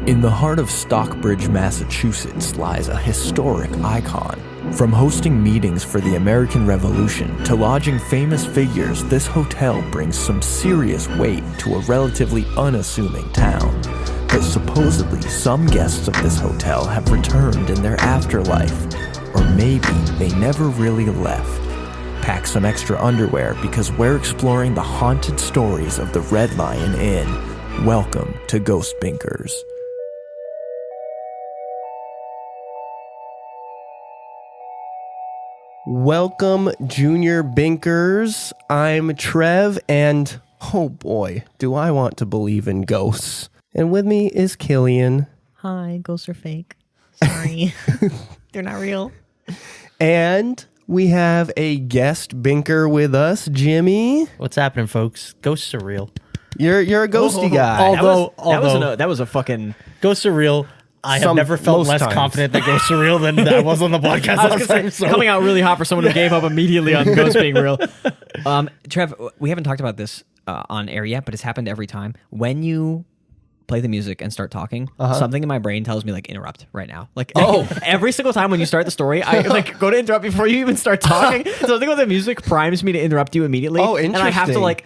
In the heart of Stockbridge, Massachusetts lies a historic icon. From hosting meetings for the American Revolution to lodging famous figures, this hotel brings some serious weight to a relatively unassuming town. But supposedly, some guests of this hotel have returned in their afterlife. Or maybe they never really left. Pack some extra underwear because we're exploring the haunted stories of the Red Lion Inn. Welcome to Ghost Binkers. Welcome, Junior Binkers. I'm Trev, and oh boy, do I want to believe in ghosts. And with me is Killian. Hi, ghosts are fake. Sorry. They're not real. And we have a guest binker with us, Jimmy. What's happening, folks? Ghosts are real. You're a ghosty guy. Although that was a fucking. ghosts are real. I have never felt less confident that ghosts are real than I was on the podcast last time. So. Coming out really hot for someone who gave up immediately on ghosts being real. Trev, we haven't talked about this on air yet, but it's happened every time. When you play the music and start talking, something in my brain tells me, like, interrupt right now. Like, every single time when you start the story, I like go to interrupt before you even start talking. So I think the music primes me to interrupt you immediately. Oh, interesting. And I have to like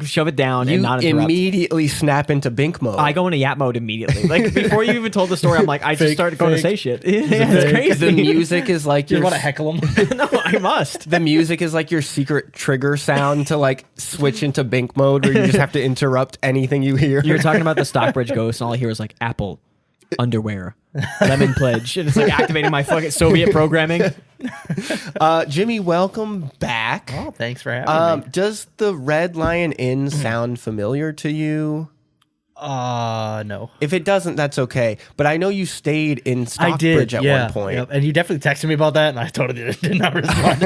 shove it down and not interrupt. Immediately snap into Bink mode. I go into yap mode immediately. Like, before you even told the story, I'm like, I just started going to say shit. It's crazy. The music is like you want to heckle them? No, I must. The music is like your secret trigger sound to like switch into Bink mode, where you just have to interrupt anything you hear. You're talking about the Stockbridge ghost, and all I hear is like Apple, underwear, lemon pledge, and it's like activating my fucking Soviet programming. Jimmy, welcome back. Oh, thanks for having me. Does the Red Lion Inn sound familiar to you? No. If it doesn't, that's okay. But I know you stayed in Stockbridge at one point. Yep. And you definitely texted me about that, and I totally did not respond.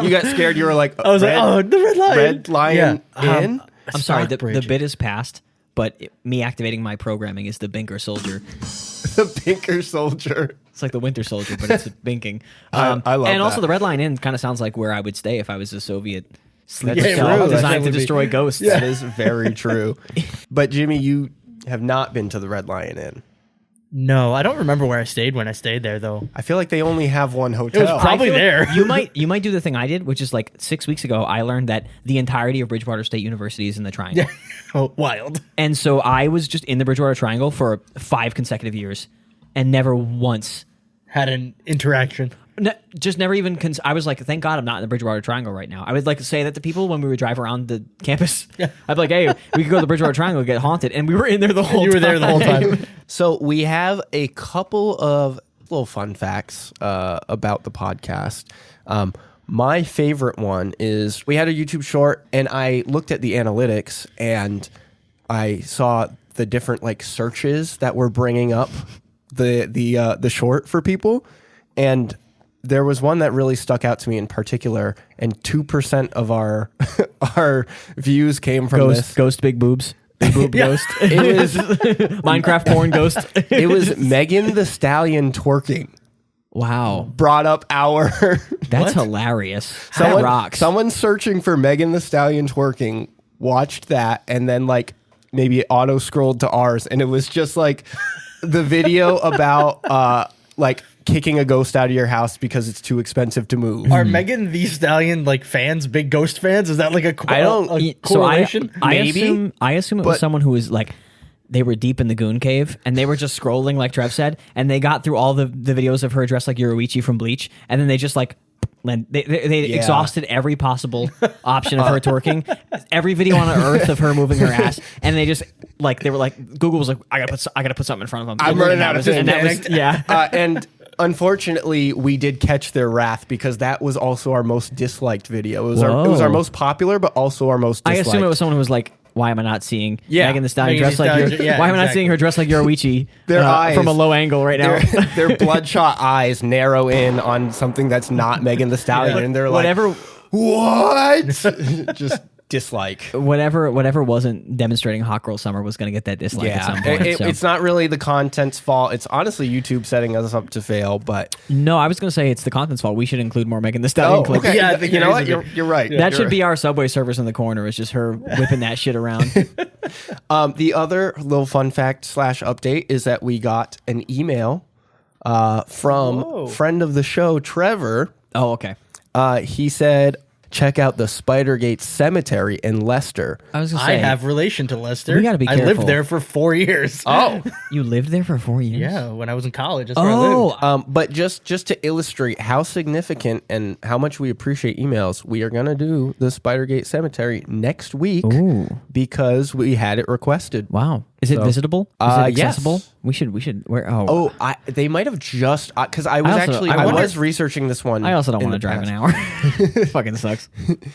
You got scared. You were like, I was like, oh, the Red Lion. Red Lion Inn? I'm sorry, the bit is past, but me activating my programming is the Binker Soldier. The Binker Soldier. It's like the Winter Soldier, but it's binking. I love and that. also, the Red Lion Inn kind of sounds like where I would stay if I was a Soviet sleeper That's cell true. designed to destroy ghosts. That is very true. But Jimmy, you have not been to the Red Lion Inn. No, I don't remember where I stayed when I stayed there, though. I feel like they only have one hotel. It was probably there. Like you might do the thing I did, which is like 6 weeks ago, I learned that the entirety of Bridgewater State University is in the Triangle. Oh, wild. And so I was just in the Bridgewater Triangle for 5 consecutive years and never once had an interaction. Just never even. I was like, thank God I'm not in the Bridgewater Triangle right now. I would like to say that to people when we would drive around the campus. Yeah. I'd be like, hey, we could go to the Bridgewater Triangle and get haunted. And we were in there the whole time. You were there the whole time. So we have a couple of little fun facts about the podcast. My favorite one is we had a YouTube short, and I looked at the analytics, and I saw the different like searches that were bringing up the short for people, and there was one that really stuck out to me in particular, and 2% of our our views came from this. Ghost big boobs. Big boob ghost. It was Minecraft porn ghost. It was Megan the Stallion twerking. Wow. Brought up our... That's hilarious. That rocks. Someone searching for Megan the Stallion twerking watched that and then like maybe auto scrolled to ours, and it was just like the video about like kicking a ghost out of your house because it's too expensive to move. Are Megan the Stallion like fans, big ghost fans? Is that like a correlation? I assume it was someone who was like, they were deep in the goon cave and they were just scrolling like Trev said, and they got through all the videos of her dressed like Yoruichi from Bleach, and then they just like they exhausted every possible option of her twerking, every video on earth of her moving her ass, and they just like they were like, Google was like, I gotta put something in front of them. I'm running out of and that was, yeah. And unfortunately, we did catch their wrath because that was also our most disliked video. It was our most popular, but also our most disliked. I assume it was someone who was like, why am I not seeing Megan the Stallion Megan dressed like why am I not seeing her dressed like Yoruichi Their eyes, from a low angle right now? Their bloodshot eyes narrow in on something that's not Megan the Stallion, and they're like, what? Just dislike. Whatever wasn't demonstrating Hot Girl Summer was going to get that dislike at some point. It's not really the content's fault. It's honestly YouTube setting us up to fail. But no, I was going to say it's the content's fault. We should include more Megan Thee Stallion clips. Okay. Yeah, you know what? You're right. That should be our Subway service in the corner. It's just her whipping that shit around. The other little fun fact / update is that we got an email from friend of the show, Trevor. Oh, okay. He said, check out the Spidergate Cemetery in Leicester. I was going to say, I have relation to Leicester. We got to be careful. I lived there for 4 years. Oh. You lived there for 4 years? Yeah, when I was in college. That's where I lived. But just to illustrate how significant and how much we appreciate emails, we are going to do the Spidergate Cemetery next week because we had it requested. Wow. Is it visitable? Is it accessible? Yes. We should. Where? They might have just because I was researching this one. I also don't want to drive an hour. Fucking sucks.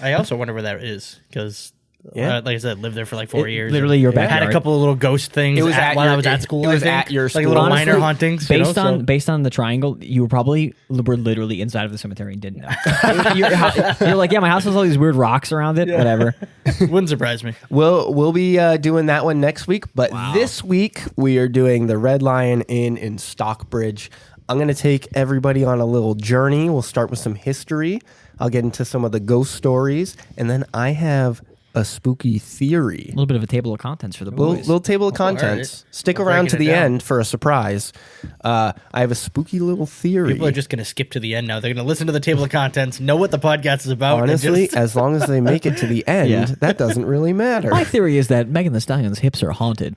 I also wonder where that is because, like I said, lived there for like 4 years. Literally your backyard. Had a couple of little ghost things. It was while I was at school. It was at your school. Like little Honestly, minor hauntings. Based on the triangle, you were literally inside of the cemetery and didn't know. You're like, yeah, my house has all these weird rocks around it. Yeah. Whatever. Wouldn't surprise me. We'll be doing that one next week, but this week we are doing the Red Lion Inn in Stockbridge. I'm going to take everybody on a little journey. We'll start with some history. I'll get into some of the ghost stories, and then I have a spooky theory. A little bit of a table of contents for the boys. Little table of contents. Right. Stick around to the end for a surprise. I have a spooky little theory. People are just going to skip to the end now. They're going to listen to the table of contents, know what the podcast is about. Honestly, as long as they make it to the end, that doesn't really matter. My theory is that Megan Thee Stallion's hips are haunted.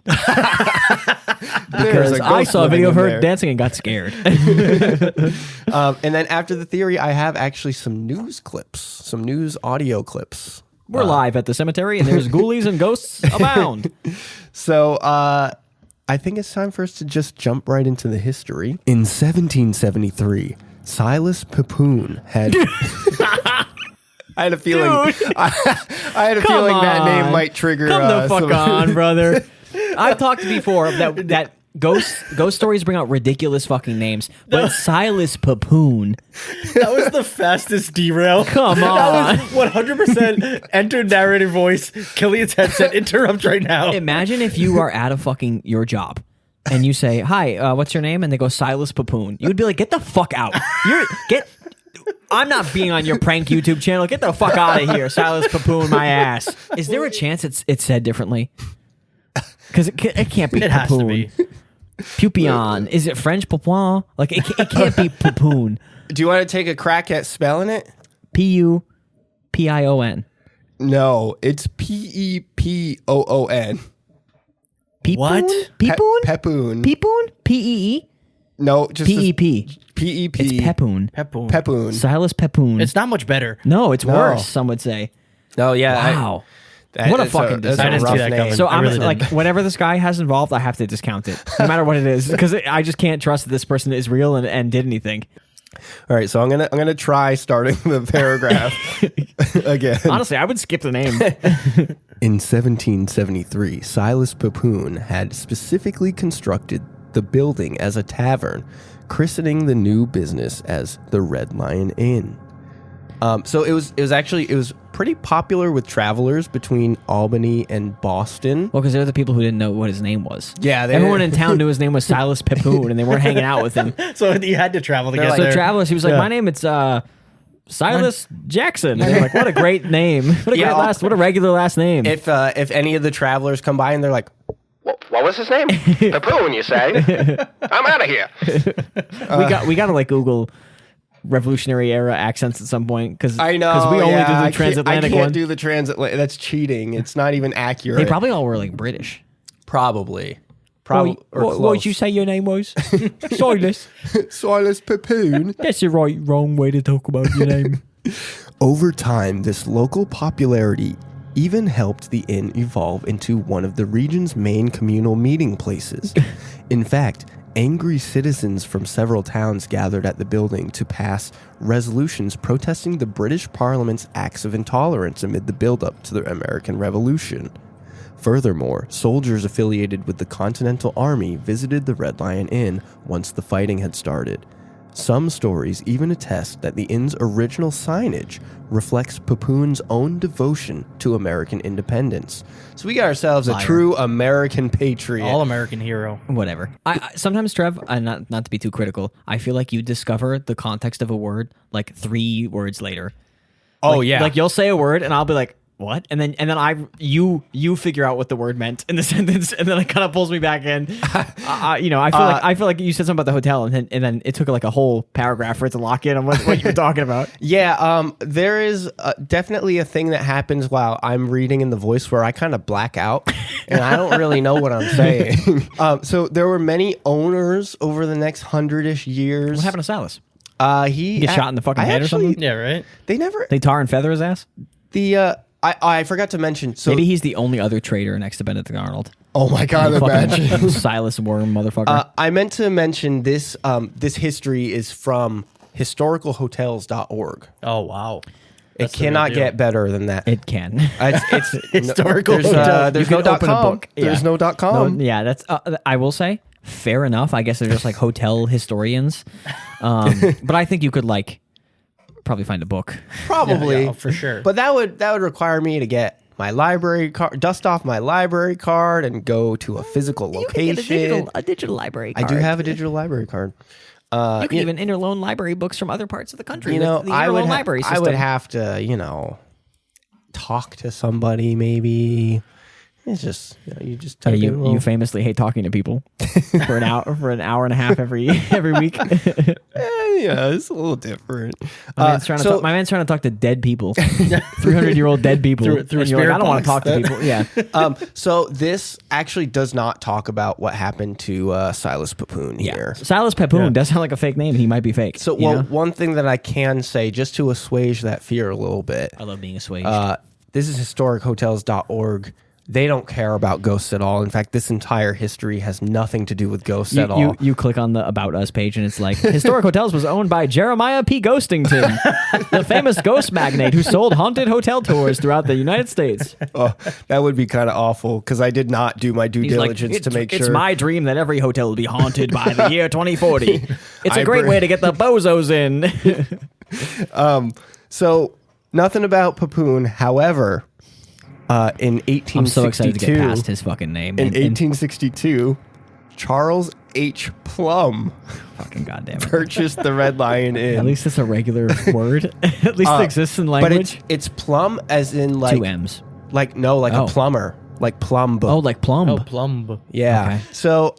Because I saw a video of her dancing and got scared. And then after the theory, I have actually some news clips, some news audio clips. We're live at the cemetery, and there's ghoulies and ghosts abound. So I think it's time for us to just jump right into the history. In 1773, Silas Pepoon had... I had a feeling. I had a feeling that name might trigger. Come the fuck on, brother. I've talked before that ghost stories bring out ridiculous fucking names, but Silas Pepoon. That was the fastest derail. Come on. That was 100% enter narrator voice. Killian's headset. Interrupt right now. Imagine if you are at your job. And you say, hi, what's your name? And they go, Silas Pepoon. You would be like, get the fuck out. I'm not being on your prank YouTube channel. Get the fuck out of here, Silas Pepoon, my ass. Is there a chance it's said differently? Because it can't be. It has to be. Pupion. Is it French Pupuin? Like it can't be Pepoon. Do you want to take a crack at spelling it? Pupion. No, it's Pepoon. What? Pepoon? Pepoon. Pepoon? P-E-E? No, just P-E-P. P-E-P. It's Pepoon. Pepoon. Silas Pepoon. It's not much better. No, it's worse, some would say. Oh, yeah. Wow. What a fucking disaster. I didn't see that coming. So I'm really like, whenever this guy has involved, I have to discount it, no matter what it is, because I just can't trust that this person is real and did anything. All right, so I'm gonna try starting the paragraph again. Honestly, I would skip the name. In 1773, Silas Pepoon had specifically constructed the building as a tavern, christening the new business as the Red Lion Inn. So it was pretty popular with travelers between Albany and Boston. Well, because they're the people who didn't know what his name was. Yeah, everyone in town knew his name was Silas Pepoon, and they weren't hanging out with him. So you had to travel together. So travelers, he was like, "My name it's Silas Jackson." And they're like, "What a great name! What a regular last name." If any of the travelers come by and they're like, "What was his name? Pepoon, you say? I'm out of here." We got to like Google Revolutionary era accents at some point because I know because we only do the transatlantic one. I can't do the transatlantic. That's cheating. It's not even accurate. They probably all were like British. Probably. What did you say your name was? Silas. Silas Pepoon. That's the wrong way to talk about your name. Over time, this local popularity even helped the inn evolve into one of the region's main communal meeting places. In fact, angry citizens from several towns gathered at the building to pass resolutions protesting the British Parliament's acts of intolerance amid the build-up to the American Revolution. Furthermore, soldiers affiliated with the Continental Army visited the Red Lion Inn once the fighting had started. Some stories even attest that the inn's original signage reflects Papoon's own devotion to American independence. So we got ourselves a true American patriot. All-American hero. Whatever. I sometimes, Trev, not to be too critical, I feel like you discover the context of a word like 3 words later. Oh, yeah. Like you'll say a word and I'll be like, what? And then you figure out what the word meant in the sentence, and then it kind of pulls me back in. I feel like you said something about the hotel, and then it took like a whole paragraph for it to lock in on what you were talking about. Yeah, there is definitely a thing that happens while I'm reading in the voice where I kind of black out, and I don't really know what I'm saying. So there were many owners over the next 100-ish years. What happened to Silas? He get shot in the fucking head or something? Yeah, right. They tar and feather his ass. I forgot to mention. So maybe he's the only other traitor next to Benedict Arnold. Oh my God! Imagine Silas Worm, motherfucker. I meant to mention this. This history is from historicalhotels.org. Oh wow! It cannot get better than that. It can. It's historical. There's no .com. There's no .com. No, yeah, that's. I will say, fair enough. I guess they're just like hotel historians. But I think you could probably find a book. Probably, yeah, for sure. But that would require me to get my library card, dust off my library card, and go to a physical location. Get a digital library card. I do have a digital library card. You can even interloan library books from other parts of the country. The interloan library system. I would have to, talk to somebody maybe. It's just you just type in you famously hate talking to people for an hour and a half every week. Yeah, it's a little different. My man's trying to talk to dead people, 300-year-old dead people. Through and you're like, I don't want to talk to people. Yeah. So this actually does not talk about what happened to Silas Papoon here. Silas Papoon does sound like a fake name. He might be fake. So one thing that I can say, just to assuage that fear a little bit. I love being assuaged. This is historichotels.org. They don't care about ghosts at all. In fact, this entire history has nothing to do with ghosts at all. You click on the About Us page and it's like, Historic Hotels was owned by Jeremiah P. Ghostington, the famous ghost magnate who sold haunted hotel tours throughout the United States. Oh, that would be kind of awful because I did not do my due diligence to make sure. It's my dream that every hotel will be haunted by the year 2040. It's a great way to get the bozos in. So, nothing about Papoon. However... in 1862, I'm so excited to get past his fucking name. In 1862, Charles H. Plum fucking goddamn it, purchased the Red Lion Inn. At least it's a regular word. At least it exists in language. But it's Plum as in like 2 M's. A plumber. Like plumb. Oh, like plumb. Oh, plumb. Yeah. Okay. So,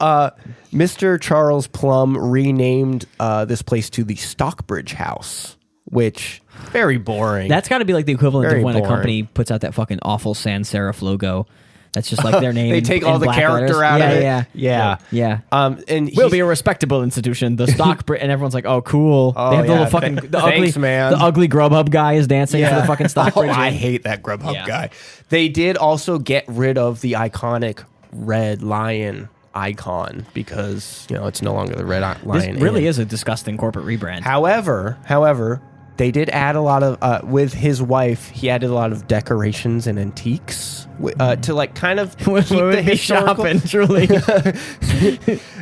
Mr. Charles Plum renamed this place to the Stockbridge House, which very boring. That's got to be like the equivalent Very of when boring. a company puts out that fucking awful sans serif logo. That's just like their name. They take in all the black character letters. out of it. Yeah. And We'll be a respectable institution. The Stockbridge, and everyone's like, "Oh, cool." Oh, they have the yeah. little fucking Thanks, man. The ugly Grubhub guy is dancing for the fucking Stockbridge. Oh, I hate that Grubhub Yeah. guy. They did also get rid of the iconic Red Lion icon because it's no longer the Red Lion. This really Inn. is a disgusting corporate rebrand. However, they did add a lot of with his wife. He added a lot of decorations and antiques to like kind of keep the historical. Shopping, truly.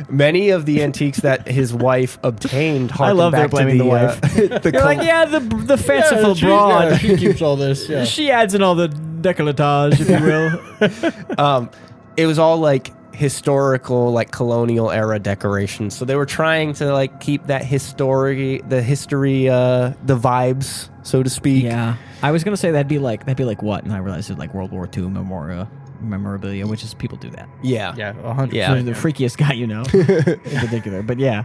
Many of the antiques that his wife obtained. I love back they're blaming to the wife. You're like, the fanciful broad. She keeps all this. Yeah. She adds in all the décolletage, if you will. It was all like historical, like colonial era decorations. So they were trying to like keep that history, the vibes, so to speak. Yeah, I was gonna say that'd be like what, and I realized it's like World War II memorabilia, which is people do that. Yeah. 100%. Yeah. So the freakiest guy in particular, but yeah.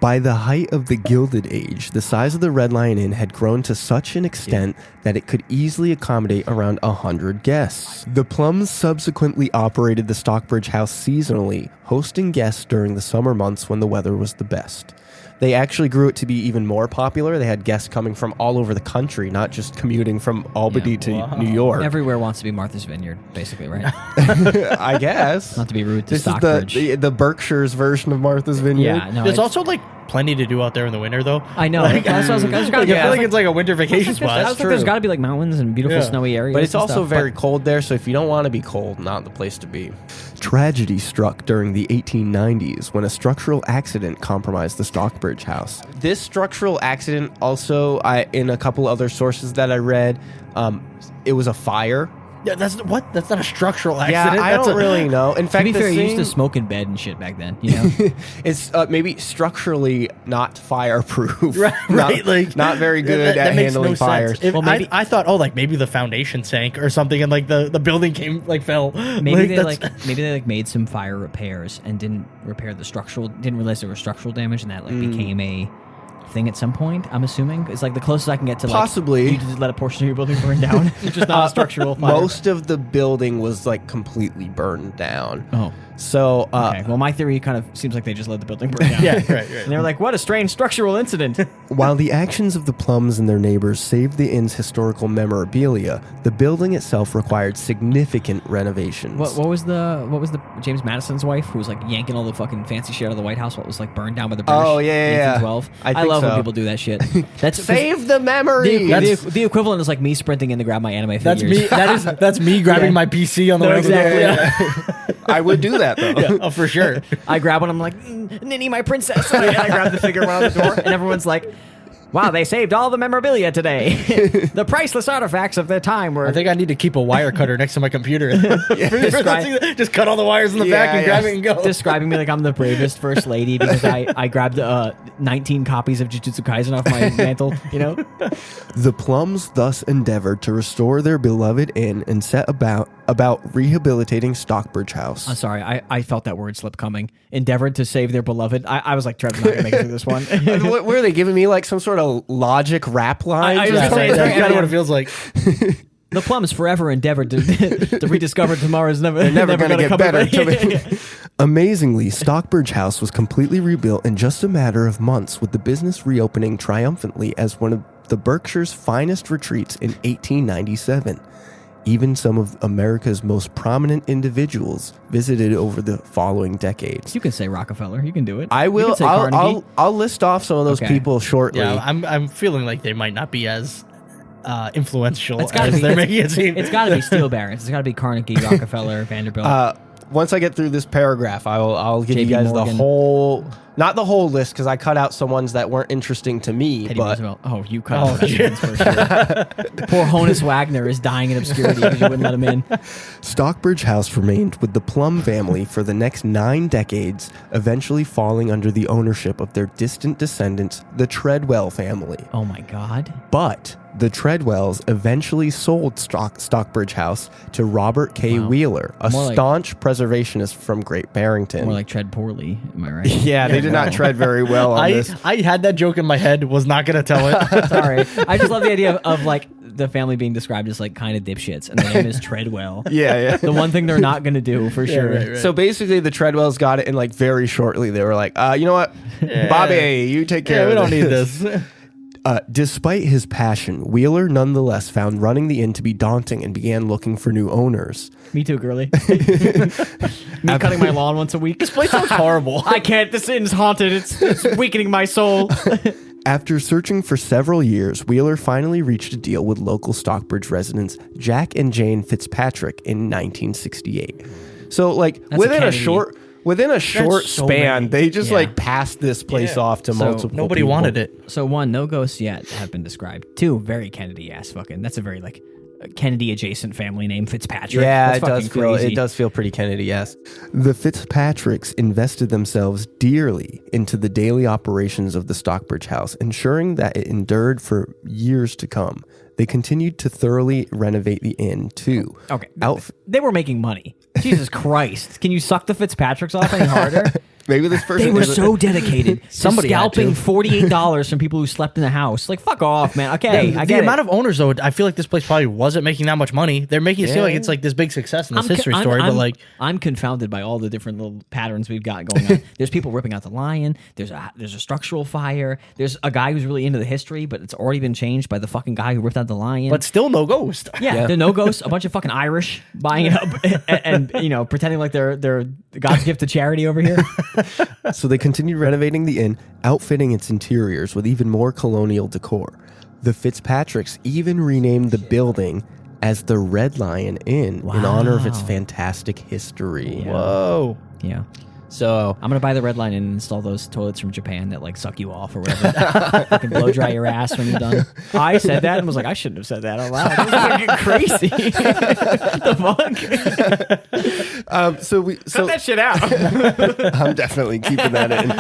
By the height of the Gilded Age, the size of the Red Lion Inn had grown to such an extent that it could easily accommodate around 100 guests. The Plums subsequently operated the Stockbridge House seasonally, hosting guests during the summer months when the weather was the best. They actually grew it to be even more popular. They had guests coming from all over the country, not just commuting from Albany to New York. Everywhere wants to be Martha's Vineyard, basically, right? I guess. Not to be rude to This Stockbridge. is the Berkshire's version of Martha's Vineyard. Yeah, no, There's also like plenty to do out there in the winter, though. I know. That's what I was like, I feel like it's like a winter vacation spot. I was like, there's got to be like mountains and beautiful snowy areas. But it's also very cold there, so if you don't want to be cold, not the place to be. Tragedy struck during the 1890s when a structural accident compromised the Stockbridge house. This structural accident also, in a couple other sources that I read, it was a fire. Yeah, that's not a structural accident. Yeah, I don't really know. In fact, to be fair, you used to smoke in bed and shit back then. You know, it's maybe structurally not fireproof. Right? Not very good at handling fires. I thought, like maybe the foundation sank or something, and like the building fell. Maybe they made some fire repairs and didn't repair the structural. Didn't realize there was structural damage, and that became a thing at some point. I'm assuming it's like the closest I can get to possibly you just let a portion of your building burn down. It's just not a structural fire. Most of the building was like completely burned down. Oh, so okay. Well, my theory kind of seems like they just let the building burn down. Yeah, right. And they were like, "What a strange structural incident." While the actions of the Plums and their neighbors saved the inn's historical memorabilia, the building itself required significant renovations. What was the James Madison's wife who was like yanking all the fucking fancy shit out of the White House? What was like burned down by the British? Oh yeah. 1812. I love when people do that shit. That's save the memory. The equivalent is like me sprinting in to grab my anime figures. That's me grabbing my PC on the way. Exactly. Yeah. I would do that though. Yeah, oh, for sure. I grab one. I'm like, Ninny, my princess. And I grab the figure around the door, and everyone's like, wow, they saved all the memorabilia today. The priceless artifacts of their time were... I think I need to keep a wire cutter next to my computer. Just cut all the wires in the back and grab it and go. Describing me like I'm the bravest first lady because I grabbed 19 copies of Jujutsu Kaisen off my mantle, you know? The Plums thus endeavored to restore their beloved inn and set about rehabilitating Stockbridge House. I'm sorry, I felt that word slip coming. Endeavored to save their beloved. I was like, Trevor's not going to make it through this one. What were they giving me, like some sort of logic rap line? I was gonna say, that's kind of what it feels like. The Plums forever endeavored to rediscover tomorrow's never going to get better. Yeah. Amazingly, Stockbridge House was completely rebuilt in just a matter of months, with the business reopening triumphantly as one of the Berkshire's finest retreats in 1897. Even some of America's most prominent individuals visited over the following decades. You can say Rockefeller. You can do it. I will. I'll list off some of those people shortly. Yeah, I'm feeling like they might not be as influential as they're making it seem. It's got to be steel barons. It's got to be Carnegie, Rockefeller, Vanderbilt. Once I get through this paragraph, I'll give JP you guys Morgan. the whole, not the whole list, because I cut out some ones that weren't interesting to me. Teddy but Roosevelt. Oh, you cut out that for sure. Poor Honus Wagner is dying in obscurity because you wouldn't let him in. Stockbridge House remained with the Plum family for the next 9 decades, eventually falling under the ownership of their distant descendants, the Treadwell family. Oh my God. But the Treadwells eventually sold Stockbridge House to Robert K. Wheeler, a staunch preservationist from Great Barrington. More like tread poorly, am I right? Yeah, they did not tread very well on this. I had that joke in my head, was not going to tell it. Sorry. I just love the idea of like the family being described as like kind of dipshits, and the name is Treadwell. Yeah. The one thing they're not going to do for sure. Right. So basically, the Treadwells got it, and like very shortly, they were like, you know what, Bobby, you take care of we this. don't need this. Despite his passion, Wheeler nonetheless found running the inn to be daunting and began looking for new owners. Me too, girly. Me cutting my lawn once a week. This place sounds horrible. I can't. This inn's haunted. It's weakening my soul. After searching for several years, Wheeler finally reached a deal with local Stockbridge residents Jack and Jane Fitzpatrick in 1968. So, like, within a short span, they just like passed this place off to multiple nobody people. wanted it. So 1, no ghosts yet have been described. 2, very Kennedy-ass fucking. That's a very like Kennedy-adjacent family name, Fitzpatrick. Yeah, That's it does feel pretty Kennedy-esque. The Fitzpatricks invested themselves dearly into the daily operations of the Stockbridge House, ensuring that it endured for years to come. They continued to thoroughly renovate the inn, too. Okay. They were making money. Jesus Christ. Can you suck the Fitzpatricks off any harder? Maybe this person... They were so dedicated to Somebody scalping $48 from people who slept in the house. Like, fuck off, man. Okay, I get the it. amount of owners, though, I feel like this place probably wasn't making that much money. They're making it seem like it's like this big success in this history story, but like... I'm confounded by all the different little patterns we've got going on. There's people ripping out the lion. There's a structural fire. There's a guy who's really into the history, but it's already been changed by the fucking guy who ripped out the lion. But still no ghost. Yeah, the no ghosts, a bunch of fucking Irish buying it up and you know, pretending like they're God's gift to charity over here. So they continued renovating the inn, outfitting its interiors with even more colonial decor. The Fitzpatricks even renamed the building as the Red Lion Inn in honor of its fantastic history. Yeah. Whoa. Yeah. So I'm gonna buy the Red Line and install those toilets from Japan that like suck you off or whatever. Fucking blow dry your ass when you're done. I said that and was like, I shouldn't have said that out loud. That was fucking crazy. The fuck? Cut that shit out. I'm definitely keeping that in.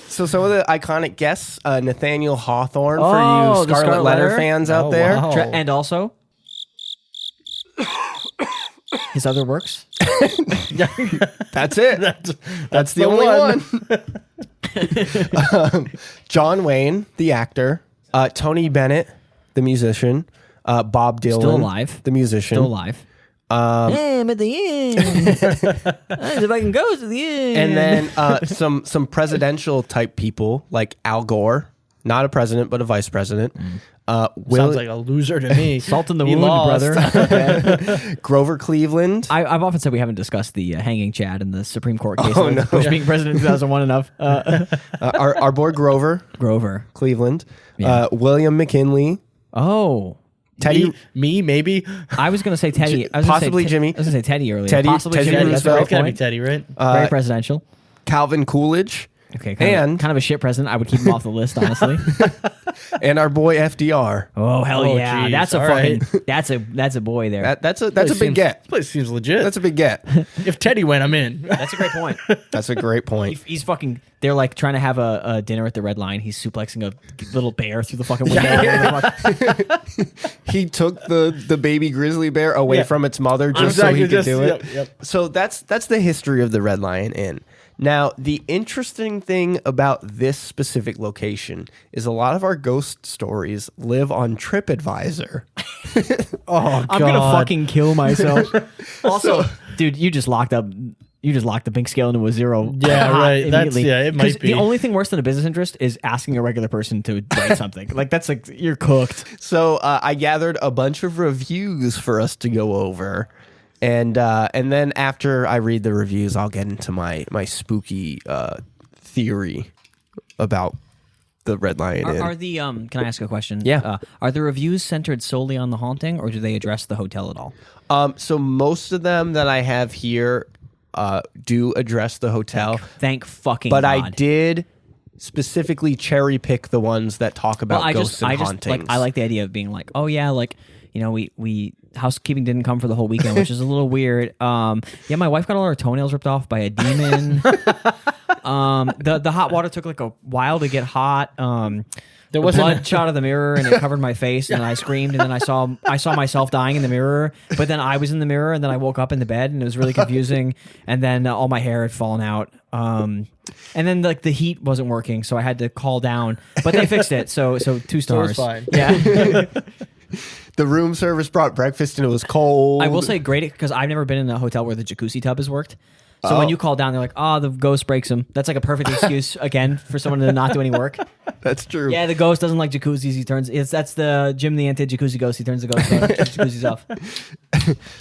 So some of the iconic guests, Nathaniel Hawthorne, for you the Scarlet Letter fans out there. wow. And also his other works. That's it. That's the only one. John Wayne, the actor. Tony Bennett, the musician. Bob Dylan, Still alive. the musician. Still alive. I'm at the end. If I can go to the end. And then some presidential type people like Al Gore, not a president but a vice president. Sounds like a loser to me. Salt in the He wound, lost. brother. Grover Cleveland. I've often said we haven't discussed the hanging Chad in the Supreme Court case. no. Was being president in 2001 enough? Our boy Grover Grover. Cleveland. Yeah. William McKinley. Oh. Teddy. Me, maybe. I was going to say Teddy. Possibly Jimmy. I was going to say Teddy earlier. Teddy- Possibly Teddy Jimmy. That's a Roosevelt. great It's gotta be point. Teddy, right? Very presidential. Calvin Coolidge. Okay, and- kind of a shit president. I would keep him off the list, honestly. And our boy FDR. Oh hell Oh, yeah, geez. that's a All fucking right. that's a boy there. That's a big get. This place seems legit. That's a big get. If Teddy went, I'm in. That's a great point. That's a great point. He's fucking. They're like trying to have a dinner at the Red Line. He's suplexing a little bear through the fucking window. He took the baby grizzly bear away from its mother just so he could do it. Yep. So that's the history of the Red Lion Inn. Now, the interesting thing about this specific location is a lot of our ghost stories live on TripAdvisor. Oh, I'm gonna fucking kill myself. Also, dude, you just locked the pink scale into a 0. Yeah, right. That's immediately. it might 'Cause be. The only thing worse than a business interest is asking a regular person to write something. Like that's like you're cooked. So I gathered a bunch of reviews for us to go over. And then after I read the reviews, I'll get into my spooky theory about the Red Lion Inn. Are the can I ask a question? Yeah. Are the reviews centered solely on the haunting, or do they address the hotel at all? So most of them that I have here do address the hotel. Thank fucking But God. I did specifically cherry pick the ones that talk about ghosts and hauntings. I like the idea of being like, oh yeah, like we housekeeping didn't come for the whole weekend, which is a little weird. Yeah, my wife got all her toenails ripped off by a demon. The hot water took like a while to get hot. There was blood shot of the mirror and it covered my face, and I screamed, and then I saw myself dying in the mirror, but then I was in the mirror, and then I woke up in the bed, and it was really confusing, and then all my hair had fallen out. And then like the heat wasn't working, so I had to call down, but they fixed it. So 2 stars. fine. Yeah. The room service brought breakfast and it was cold. I will say great because I've never been in a hotel where the jacuzzi tub has worked. So when you call down, they're like, "Oh, the ghost breaks them." That's like a perfect excuse again for someone to not do any work. That's true. Yeah, the ghost doesn't like jacuzzis. That's the Jim the anti-jacuzzi ghost. He turns the jacuzzis off.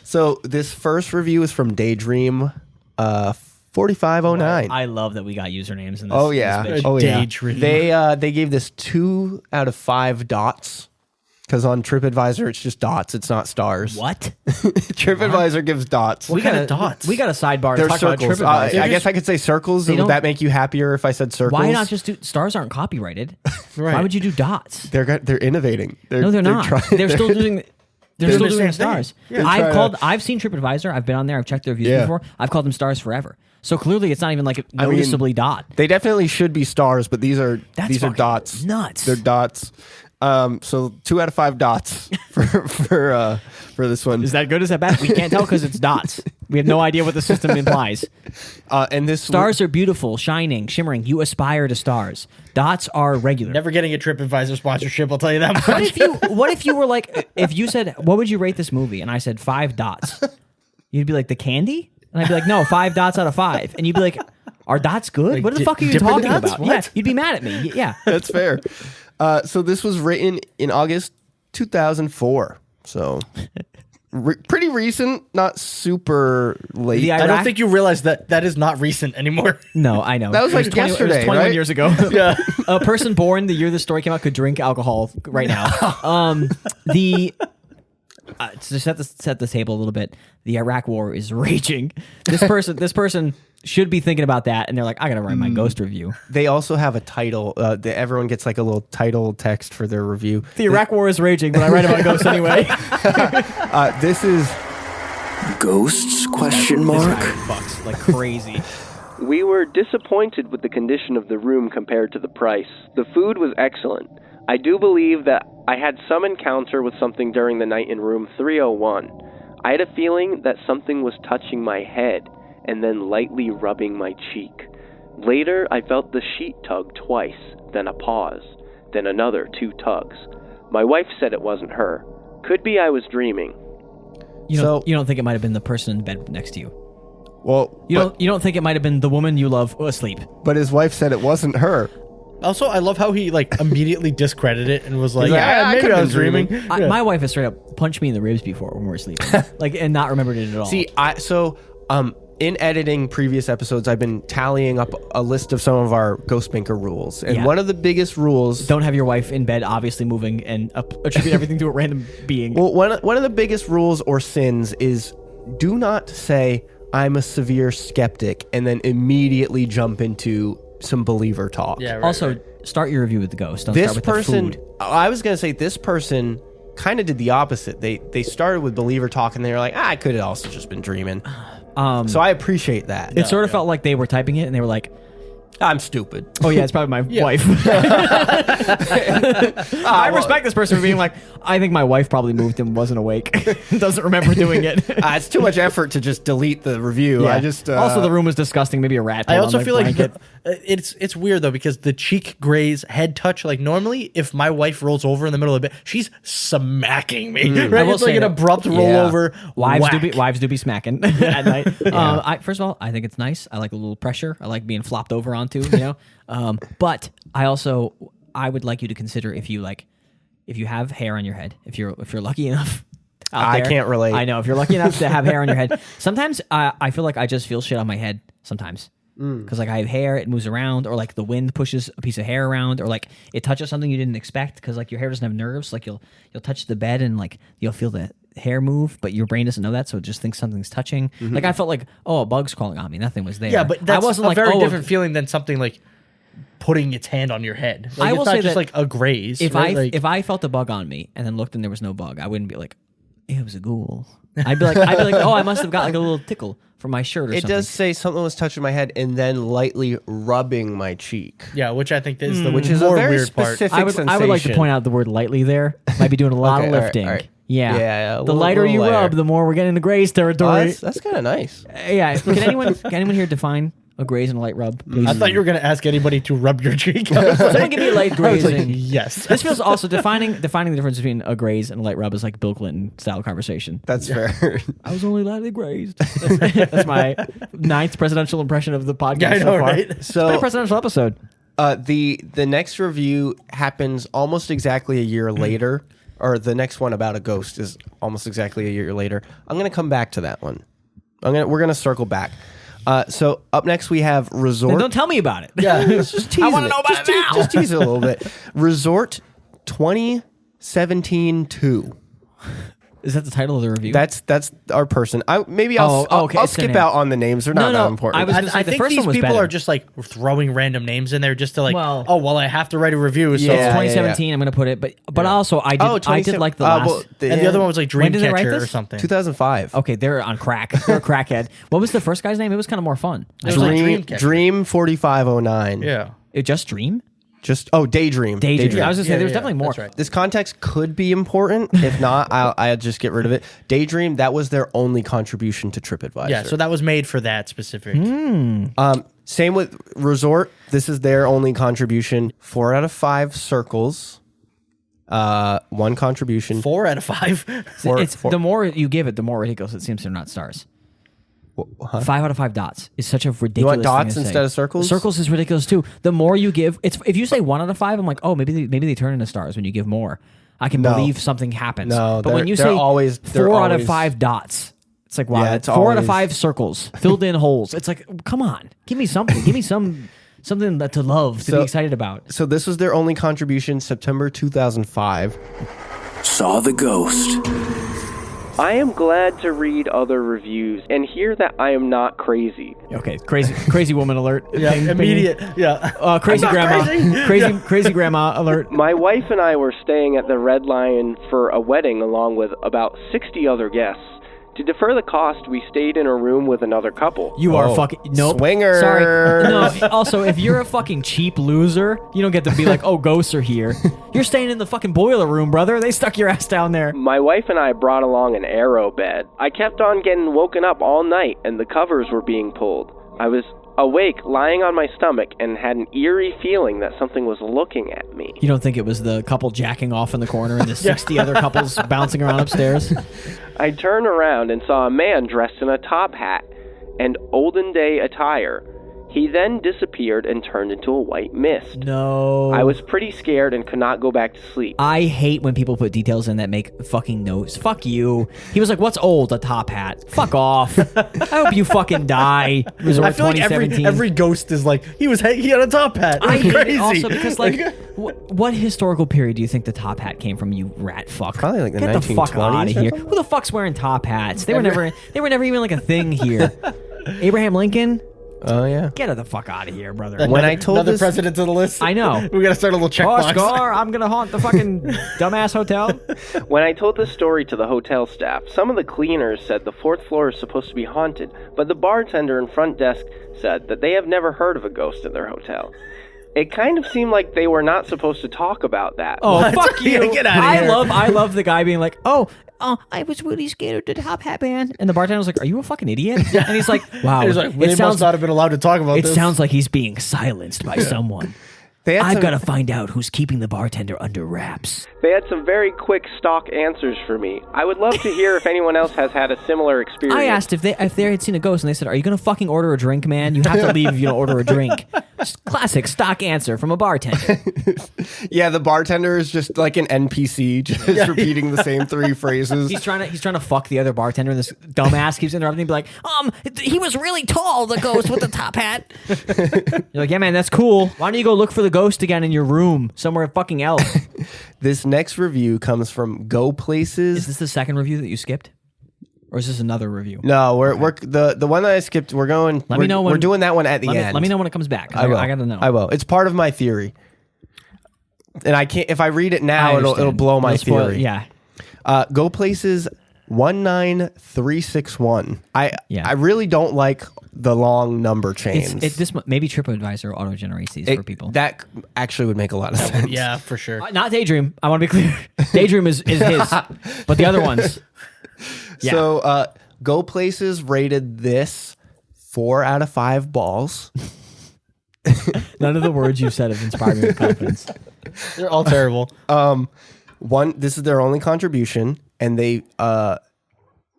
So this first review is from Daydream 4509. I love that we got usernames in this. Oh yeah. this bitch. Oh yeah. Daydream. They gave this 2 out of 5 dots. Because on TripAdvisor, it's just dots. It's not stars. What? TripAdvisor gives dots. We kind got of dots? We got a sidebar to They're talk circles. about TripAdvisor. I guess I could say circles. They Would don't- that make you happier if I said circles? Why not just do stars? Aren't copyrighted. Right. Why would you do dots? They're innovating. No, they're not. They're still doing. They're still the doing same thing. stars. Yeah. I've seen TripAdvisor. I've been on there. I've checked the reviews Yeah. before. I've called them stars forever. So clearly, it's not even like a noticeably dot. They definitely should be stars, but these are fucking dots. nuts. They're dots. So 2 out of 5 dots for this one. Is that good? Is that bad? We can't tell because it's dots. We have no idea what the system implies. And this Stars are beautiful, shining, shimmering. You aspire to stars. Dots are regular. Never getting a TripAdvisor sponsorship, I'll tell you that much. What if you were like, if you said, what would you rate this movie? And I said 5 dots. You'd be like, The Candy? And I'd be like, no, 5 dots out of 5. And you'd be like, are dots good? Like, What the fuck are you Dippin' talking Dots? about? What? Yeah, you'd be mad at me. Yeah. That's fair. So this was written in August 2004. So pretty recent, not super late. I don't think you realize that is not recent anymore. No, I know. That was like yesterday, It was 21 right? years ago. Yeah. A person born the year the story came out could drink alcohol right now. To set the table a little bit, the Iraq War is raging. This person should be thinking about that, and they're like, I gotta write my ghost review. They also have a title. Everyone gets like a little title text for their review. The Iraq War is raging, but I write about ghosts anyway. This is Ghosts? ? This guy fucks like crazy. We were disappointed with the condition of the room compared to the price. The food was excellent. I do believe that I had some encounter with something during the night in room 301. I had a feeling that something was touching my head and then lightly rubbing my cheek. Later, I felt the sheet tug twice, then a pause, then another 2 tugs. My wife said it wasn't her. Could be I was dreaming. You don't think it might have been the person in bed next to you? well. You don't think it might have been the woman you love asleep? But his wife said it wasn't her. Also, I love how he like immediately discredited it and was like, He's like, "Yeah, I maybe could've I been was dreaming." dreaming. Yeah. My wife has straight up punched me in the ribs before when we were sleeping, and not remembered it at all. See, in editing previous episodes, I've been tallying up a list of some of our Ghost Binker rules, and one of the biggest rules. Don't have your wife in bed, obviously moving, and attribute everything to a random being. Well, one of the biggest rules or sins is do not say I'm a severe skeptic and then immediately jump into some believer talk. Yeah, right, also, right. start your review with the ghost. Don't This start with person, the food. I was gonna say this person kind of did the opposite. They started with believer talk and they were like, I could have also just been dreaming. So I appreciate that. It sort of felt like they were typing it and they were like, I'm stupid. oh yeah, it's probably my wife. I respect this person for being like, I think my wife probably moved and wasn't awake. Doesn't remember doing it. It's too much effort to just delete the review. Yeah. I just also, the room was disgusting. Maybe a rat. I fell also on the feel like blanket. it's weird though because the cheek graze head touch, like normally if my wife rolls over in the middle of the bed, she's smacking me. I Right? will It's like say an that- abrupt rollover. Wives do be smacking at night. First of all, I think it's nice. I like a little pressure. I like being flopped over onto, but I would like you to consider if you have hair on your head, if you're lucky enough. I can't relate. I know if you're lucky enough to have hair on your head. Sometimes I feel like I just feel shit on my head. Sometimes. Because like I have hair, it moves around, or like the wind pushes a piece of hair around, or like it touches something you didn't expect. Because like your hair doesn't have nerves, like you'll touch the bed and like you'll feel the hair move, but your brain doesn't know that, so it just thinks something's touching. Like I felt like, oh, a bug's crawling on me. Nothing was there. Yeah, but that's I wasn't a like, very oh, different feeling than something like putting its hand on your head. Like, I will it's not say just that like a graze. If right? if I felt a bug on me and then looked and there was no bug, I wouldn't be like, it was a ghoul. I'd be like, oh, I must have got like a little tickle from my shirt or It something. does say something was touching my head and then lightly rubbing my cheek. yeah, which I think is the Which is more a very weird part. specific I would like to point out the word lightly there. Might be doing a lot Okay, of all right, lifting. all right. Yeah. Yeah, a The little- lighter little you lighter. rub, the more we're getting into graze territory. That's kind of nice. Yeah. Can anyone here define a graze and a light rub? Please? I thought you were going to ask anybody to rub your cheek. Someone give me a light I was like, grazing. yes. This feels also defining the difference between a graze and a light rub is like Bill Clinton style conversation. That's fair. I was only lightly grazed. That's my 9th presidential impression of the podcast Yeah, I know, so far. right? It's been a presidential episode. The next review happens almost exactly a year later, or the next one about a ghost is almost exactly a year later. I'm gonna come back to that one. We're gonna circle back. So up next we have Resort. Then don't tell me about it. Yeah. Just tease I wanna it. know about Just it now. Just tease it a little bit. Resort 2017-2. Is that the title of the review? That's our person. I'll okay, I'll it's their skip name. out on the names. They're not that important. I was gonna say I the think first these one was people better. are just like throwing random names in there just to like, Well- I have to write a review. So Yeah. 2017. I'm going to put it, but also I did like the last. and the other one was like When did they write Dreamcatcher or this? something. 2005. Okay, they're on crack. They're a crackhead. What was the first guy's name? It was kind of more fun. It was like Dream Dreamcatcher. Dream 4509. Yeah. It just Dream. Daydream. Daydream. I was gonna say there's definitely more. That's right. This context could be important. If not, I'll just get rid of it. Daydream, that was their only contribution to TripAdvisor. Yeah, so that was made for that specific. Same with Resort. This is their only contribution. 4 out of 5 circles. 1 contribution. 4 out of 5. The more you give it, the more ridiculous it seems they're not stars. 5 out of 5 dots is such a ridiculous. You want dots thing to say. instead of circles? Circles is ridiculous too. The more you give, if you say 1 out of 5, I'm like, oh, maybe they turn into stars when you give more. I can believe something happens. No, but when you say always 4 out of 5 dots, it's like, wow, Yeah, it's it's 4 out of always- 5 circles, filled in holes. It's like, come on, give me something. Give me something that to love, to be excited about. So this was their only contribution, September 2005. Saw the ghost. I am glad to read other reviews and hear that I am not crazy. Okay, crazy woman alert. Yeah, Ping, ping. immediate. Yeah. Crazy I'm not grandma. crazy. Crazy grandma alert. My wife and I were staying at the Red Lion for a wedding along with about 60 other guests. To defer the cost, we stayed in a room with another couple. You are Oh, fucking nope. swingers. Sorry. No. Also, if you're a fucking cheap loser, you don't get to be like, oh, ghosts are here. You're staying in the fucking boiler room, brother. They stuck your ass down there. My wife and I brought along an arrow bed. I kept on getting woken up all night and the covers were being pulled. I was awake, lying on my stomach, and had an eerie feeling that something was looking at me. You don't think it was the couple jacking off in the corner and the 60 other couples bouncing around upstairs? I turned around and saw a man dressed in a top hat and olden day attire. He then disappeared and turned into a white mist. No. I was pretty scared and could not go back to sleep. I hate when people put details in that make fucking notes. Fuck you. He was like, what's old? A top hat. Fuck off. I hope you fucking die. Resort I feel like 2017. every ghost is like, he had a top hat. I hate Crazy. it also because, like, what historical period do you think the top hat came from, you rat fuck? Probably like the Get the fuck 1920s out or of here. something? Who the fuck's wearing top hats? They were never even like a thing here. Abraham Lincoln? Oh, yeah. Get the fuck out of here, brother. When I told another this- president to the list. I know. We gotta start a little checkbox. Oscar, I'm gonna haunt the fucking dumbass hotel. When I told this story to the hotel staff, some of the cleaners said the 4th floor is supposed to be haunted, but the bartender and front desk said that they have never heard of a ghost at their hotel. It kind of seemed like they were not supposed to talk about that. Oh, fuck you. Yeah, get outta here. I love the guy being like, oh, I was really scared of the top hat band. And the bartender was like, are you a fucking idiot? And he's like, wow. He's like, they must not have been allowed to talk about It this. sounds like he's being silenced by someone. They had I've some- got to find out who's keeping the bartender under wraps. They had some very quick stock answers for me. I would love to hear if anyone else has had a similar experience. I asked if they had seen a ghost, and they said, are you going to fucking order a drink, man? You have to leave if you don't order a drink. Just classic stock answer from a bartender. Yeah, the bartender is just like an NPC, just repeating the same 3 phrases. He's trying to fuck the other bartender, and this dumbass keeps interrupting. And be like, he was really tall, the ghost with the top hat. You're like, yeah, man, that's cool. Why don't you go look for the ghost again in your room somewhere fucking else? This next review comes from Go Places. Is this the second review that you skipped, or is this another review? No, we're the one that I skipped. We're going. Let me know when we're doing that one at the Let end. me know when it comes back. I will. I gotta know. I will. It's part of my theory, and I can't. If I read it I now, it'll understand. blow my You'll spoil- theory. Yeah. Go Places 19361. I really don't like the long number chains. Maybe TripAdvisor auto generates these for people. That actually would make a lot of sense. Yeah, for sure. Not Daydream. I want to be clear. Daydream is his, but the other ones. Yeah. So Go Places rated this 4 out of 5 balls. None of the words you said have inspired me with confidence. They're all terrible. This is their only contribution, and they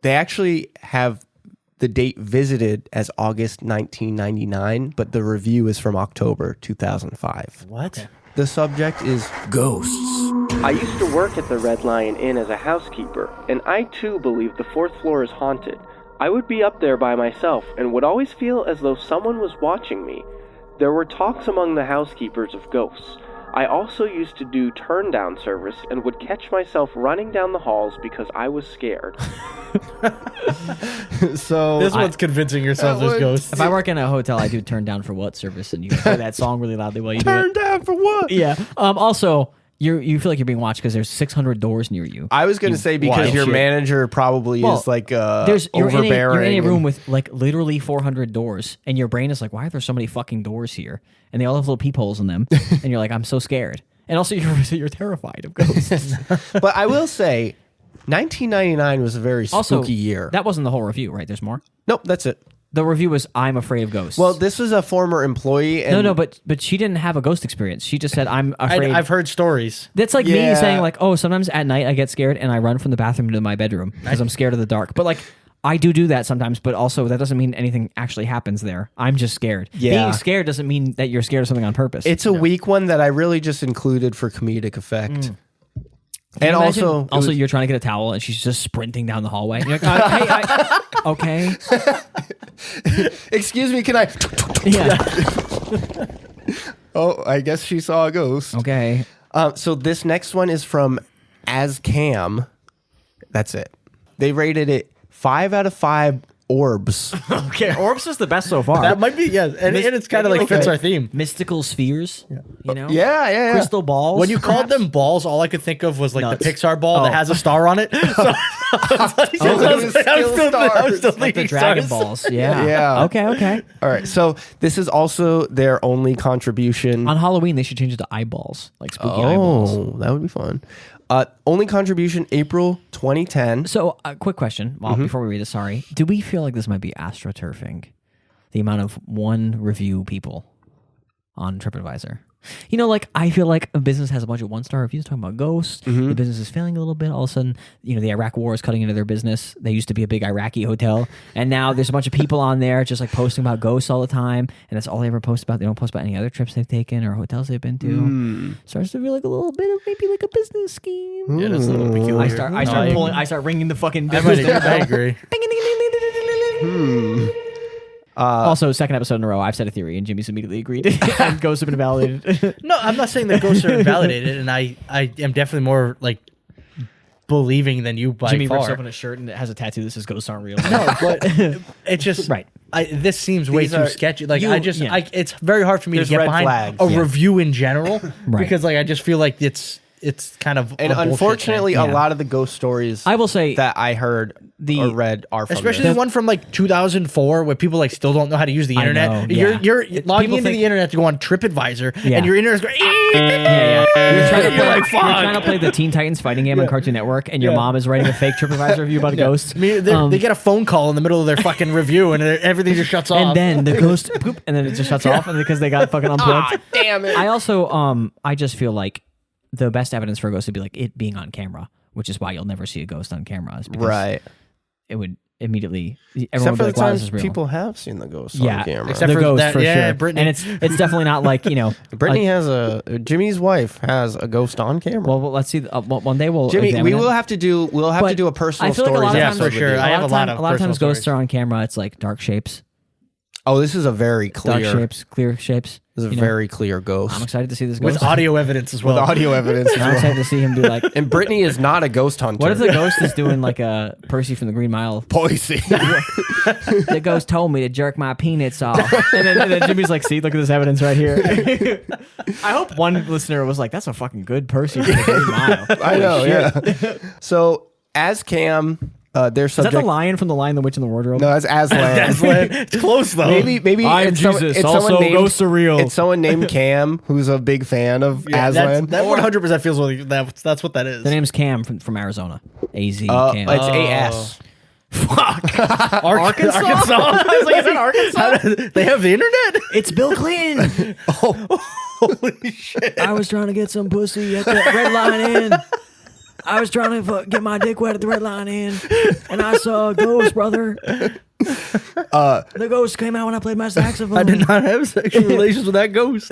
actually have the date visited as August 1999, but the review is from October 2005. What? The subject is ghosts. I used to work at the Red Lion Inn as a housekeeper, and I too believed the 4th floor is haunted. I would be up there by myself and would always feel as though someone was watching me. There were talks among the housekeepers of ghosts. I also used to do turn-down service and would catch myself running down the halls because I was scared. So This one's convincing yourself there's ghosts. If I work in a hotel, I do turn down for what service, and you play that song really loudly while you do it. turn down for what? Yeah. Also, you feel like you're being watched because there's 600 doors near you. I was going to say because wild your shit. manager probably is like You're overbearing. in a room with like literally 400 doors, and your brain is like, why are there so many fucking doors here? And they all have little peepholes in them, and you're like, I'm so scared. And also, you're terrified of ghosts. But I will say, 1999 was a very spooky Also, year. that wasn't the whole review, right? There's more. Nope, that's it. The review was, I'm afraid of ghosts. Well, this was a former employee. And no, but she didn't have a ghost experience. She just said, I'm afraid. I've heard stories. That's like Yeah. me saying like, oh, sometimes at night I get scared and I run from the bathroom to my bedroom because I'm scared of the dark. But like, I do that sometimes, but also that doesn't mean anything actually happens there. I'm just scared. Yeah. Being scared doesn't mean that you're scared of something on purpose. it's a weak one that I really just included for comedic effect. And you also, you're trying to get a towel and she's just sprinting down the hallway. You're like, hey, okay. excuse me, can I? Yeah. Oh, I guess she saw a ghost. Okay. So this next one is from AsCam. That's it. They rated it 5 out of 5 orbs. Okay, orbs is the best so far. That might be, yeah. And it's kind of like fits our theme. Mystical spheres, you know? Yeah. Crystal balls. When you called them balls, all I could think of was like Nuts. the Pixar ball that has a star on it. So, I was still like the thinking Dragon stars. Balls. Yeah. Yeah. Okay. All right. So this is also their only contribution. On Halloween, they should change it to eyeballs, like spooky eyeballs. Oh, that would be fun. Only contribution April 2010. So, quick question. Well, before we read this, sorry. Do we feel like this might be astroturfing? The amount of one review people on TripAdvisor. You know, like, I feel like a business has a bunch of one-star reviews talking about ghosts. The business is failing a little bit. All of a sudden, you know, the Iraq war is cutting into their business. They used to be a big Iraqi hotel. And now there's a bunch of people on there just like posting about ghosts all the time. And that's all they ever post about. They don't post about any other trips they've taken or hotels they've been to. Starts to feel like a little bit of maybe like a business scheme. Yeah, that's a little peculiar. I start ringing the fucking I business. agree. Also, second episode in a row, I've said a theory, and Jimmy's immediately agreed, and ghosts have been invalidated. No, I'm not saying that ghosts are invalidated, and I am definitely more like believing than you by Jimmy far. rips open a shirt and it has a tattoo that says "Ghosts aren't real." No, but it's just Right. This seems way These too are- sketchy. Like You- I it's very hard for me There's to get red behind flags. a Yeah. review in general Right. because like I just feel like it's kind of And a bullshit unfortunately, thing. a lot of the ghost stories I will say that I heard or read are from Especially this. the one from like 2004 where people like still don't know how to use the I internet. know, yeah. You're logging people into think- the internet to go on TripAdvisor Yeah. and your internet's going Yeah. You're trying to play, like, you're fuck. trying to play the Teen Titans fighting game on Cartoon Network, and your mom is writing a fake TripAdvisor review about a ghost. I mean, they get a phone call in the middle of their fucking review and everything just shuts off. And then the ghost, boop, and then it just shuts off, and because they got fucking unplugged. Damn it. I also, I just feel like the best evidence for a ghost would be like it being on camera, which is why you'll never see a ghost on camera. Is because Right. It would immediately. Everyone Except would for be the like, wow, times this is real. people have seen the ghosts Yeah, on camera. except the for ghost that- for yeah, sure. Brittany. And it's definitely not like, you know. Brittany has Jimmy's wife has a ghost on camera. Well, let's see. One day we'll. Jimmy, examine we it. will have to do. We'll have to But do a personal I feel like a stories lot of Yeah, times, for episode sure. with you. I have a lot a of lot of times personal ghosts stories. are on camera. It's like dark shapes, Oh, this is a very clear. dark shapes, clear shapes. This is a you know? very clear ghost I'm excited to see this with ghost. audio evidence as well. with audio evidence. as I'm well. excited to see him do like. And Brittany is not a ghost hunter. What if the ghost is doing like a Percy from the Green Mile? Boise? The ghost told me to jerk my peanuts off, and then Jimmy's like, "See, look at this evidence right here." I hope one listener was like, "That's a fucking good Percy from the Green Mile." I know. Yeah. So as Cam, their Is that subject. the lion from The Lion, the Witch, and the Wardrobe? No, that's Aslan. It's close though. Maybe I'm it's some- Jesus, it's also someone named, ghosts are real. It's someone named Cam who's a big fan of Aslan. That 100% feels like that's what that is. The name's Cam from Arizona. AZ Cam. It's AS. Arkansas. I was like, is that Arkansas? They have the internet? It's Bill Clinton. Holy shit. I was trying to get some pussy at the Red Line Inn. I was trying to get my dick wet at the Red Line Inn, and I saw a ghost, brother. The ghost came out when I played my saxophone. I did not have sexual relations with that ghost.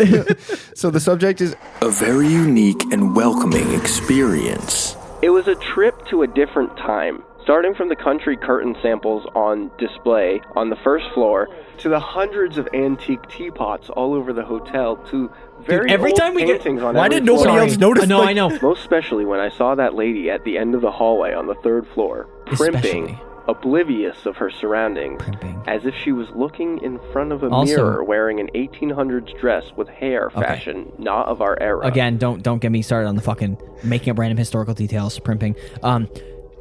So the subject is A very unique and welcoming experience. It was a trip to a different time, starting from the country curtain samples on display on the first floor to the hundreds of antique teapots all over the hotel to very every old time we get- paintings on Why every did nobody floor. else notice? No, like, I know. Most especially when I saw that lady at the end of the hallway on the third floor, primping, Especially. oblivious of her surroundings, Primping. as if she was looking in front of a Also- mirror wearing an 1800s dress with hair fashion not of our era. Again, don't get me started on the fucking making up random historical details, primping.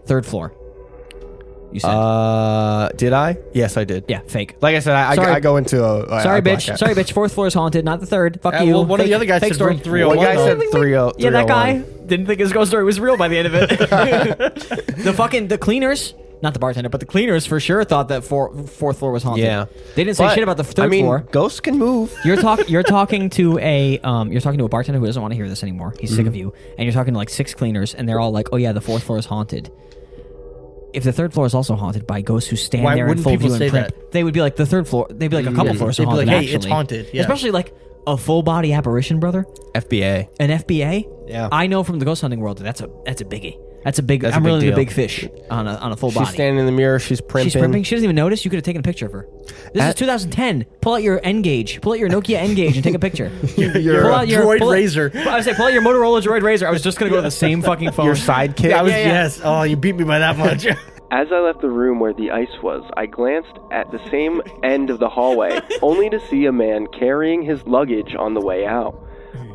Third floor. You said. did I? Yes, I did. Yeah, fake. Like I said, Sorry. I go into a. Sorry, I bitch. black out. Sorry, bitch. Fourth floor is haunted, not the third. Fuck you. well, one of the Fake- other guys fake said story. room 301. One guy though. said 30. Yeah, that guy didn't think his ghost story was real by the end of it. the cleaners, not the bartender, but the cleaners for sure thought that fourth floor was haunted. Yeah. They didn't say But, shit about the third I mean, floor. ghosts can move. You're talking to a bartender who doesn't want to hear this anymore. He's sick of you, and you're talking to like 6 cleaners, and they're all like, "Oh yeah, the fourth floor is haunted." If the third floor is also haunted by ghosts who stand Why there in wouldn't full people view and say print, that? they would be like the third floor. They'd be like a couple floors are They'd be haunted. like, hey, actually, it's haunted, yeah. Especially like a full body apparition, brother, FBA. an FBA. Yeah. I know from the ghost hunting world that's a biggie. That's a big. That's a I'm big reeling a deal. big fish on a full body. She's standing in the mirror. She's primping. She's primping. She doesn't even notice. You could have taken a picture of her. This is 2010. Pull out your N-Gage. Pull out your Nokia N-Gage and take a picture. Your pull out your Droid Razor. I was say pull out your Motorola Droid Razor. I was just gonna go to the same fucking phone. Your sidekick. Yes. Oh, you beat me by that much. As I left the room where the ice was, I glanced at the same end of the hallway, only to see a man carrying his luggage on the way out.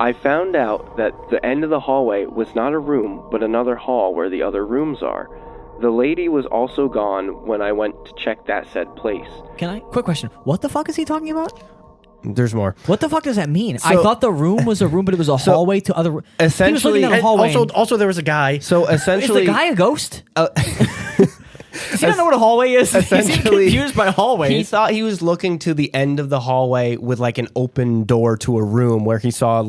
I found out that the end of the hallway was not a room, but another hall where the other rooms are. The lady was also gone when I went to check that said place. Can I? Quick question. What the fuck is he talking about? There's more. What the fuck does that mean? I thought the room was a room, but it was a hallway to other. Essentially- he was looking at a And hallway. also, there was a guy. So Is essentially, the guy a ghost? Does he not know what a hallway is? He's essentially- confused by hallways. he thought he was looking to the end of the hallway with like an open door to a room where he saw a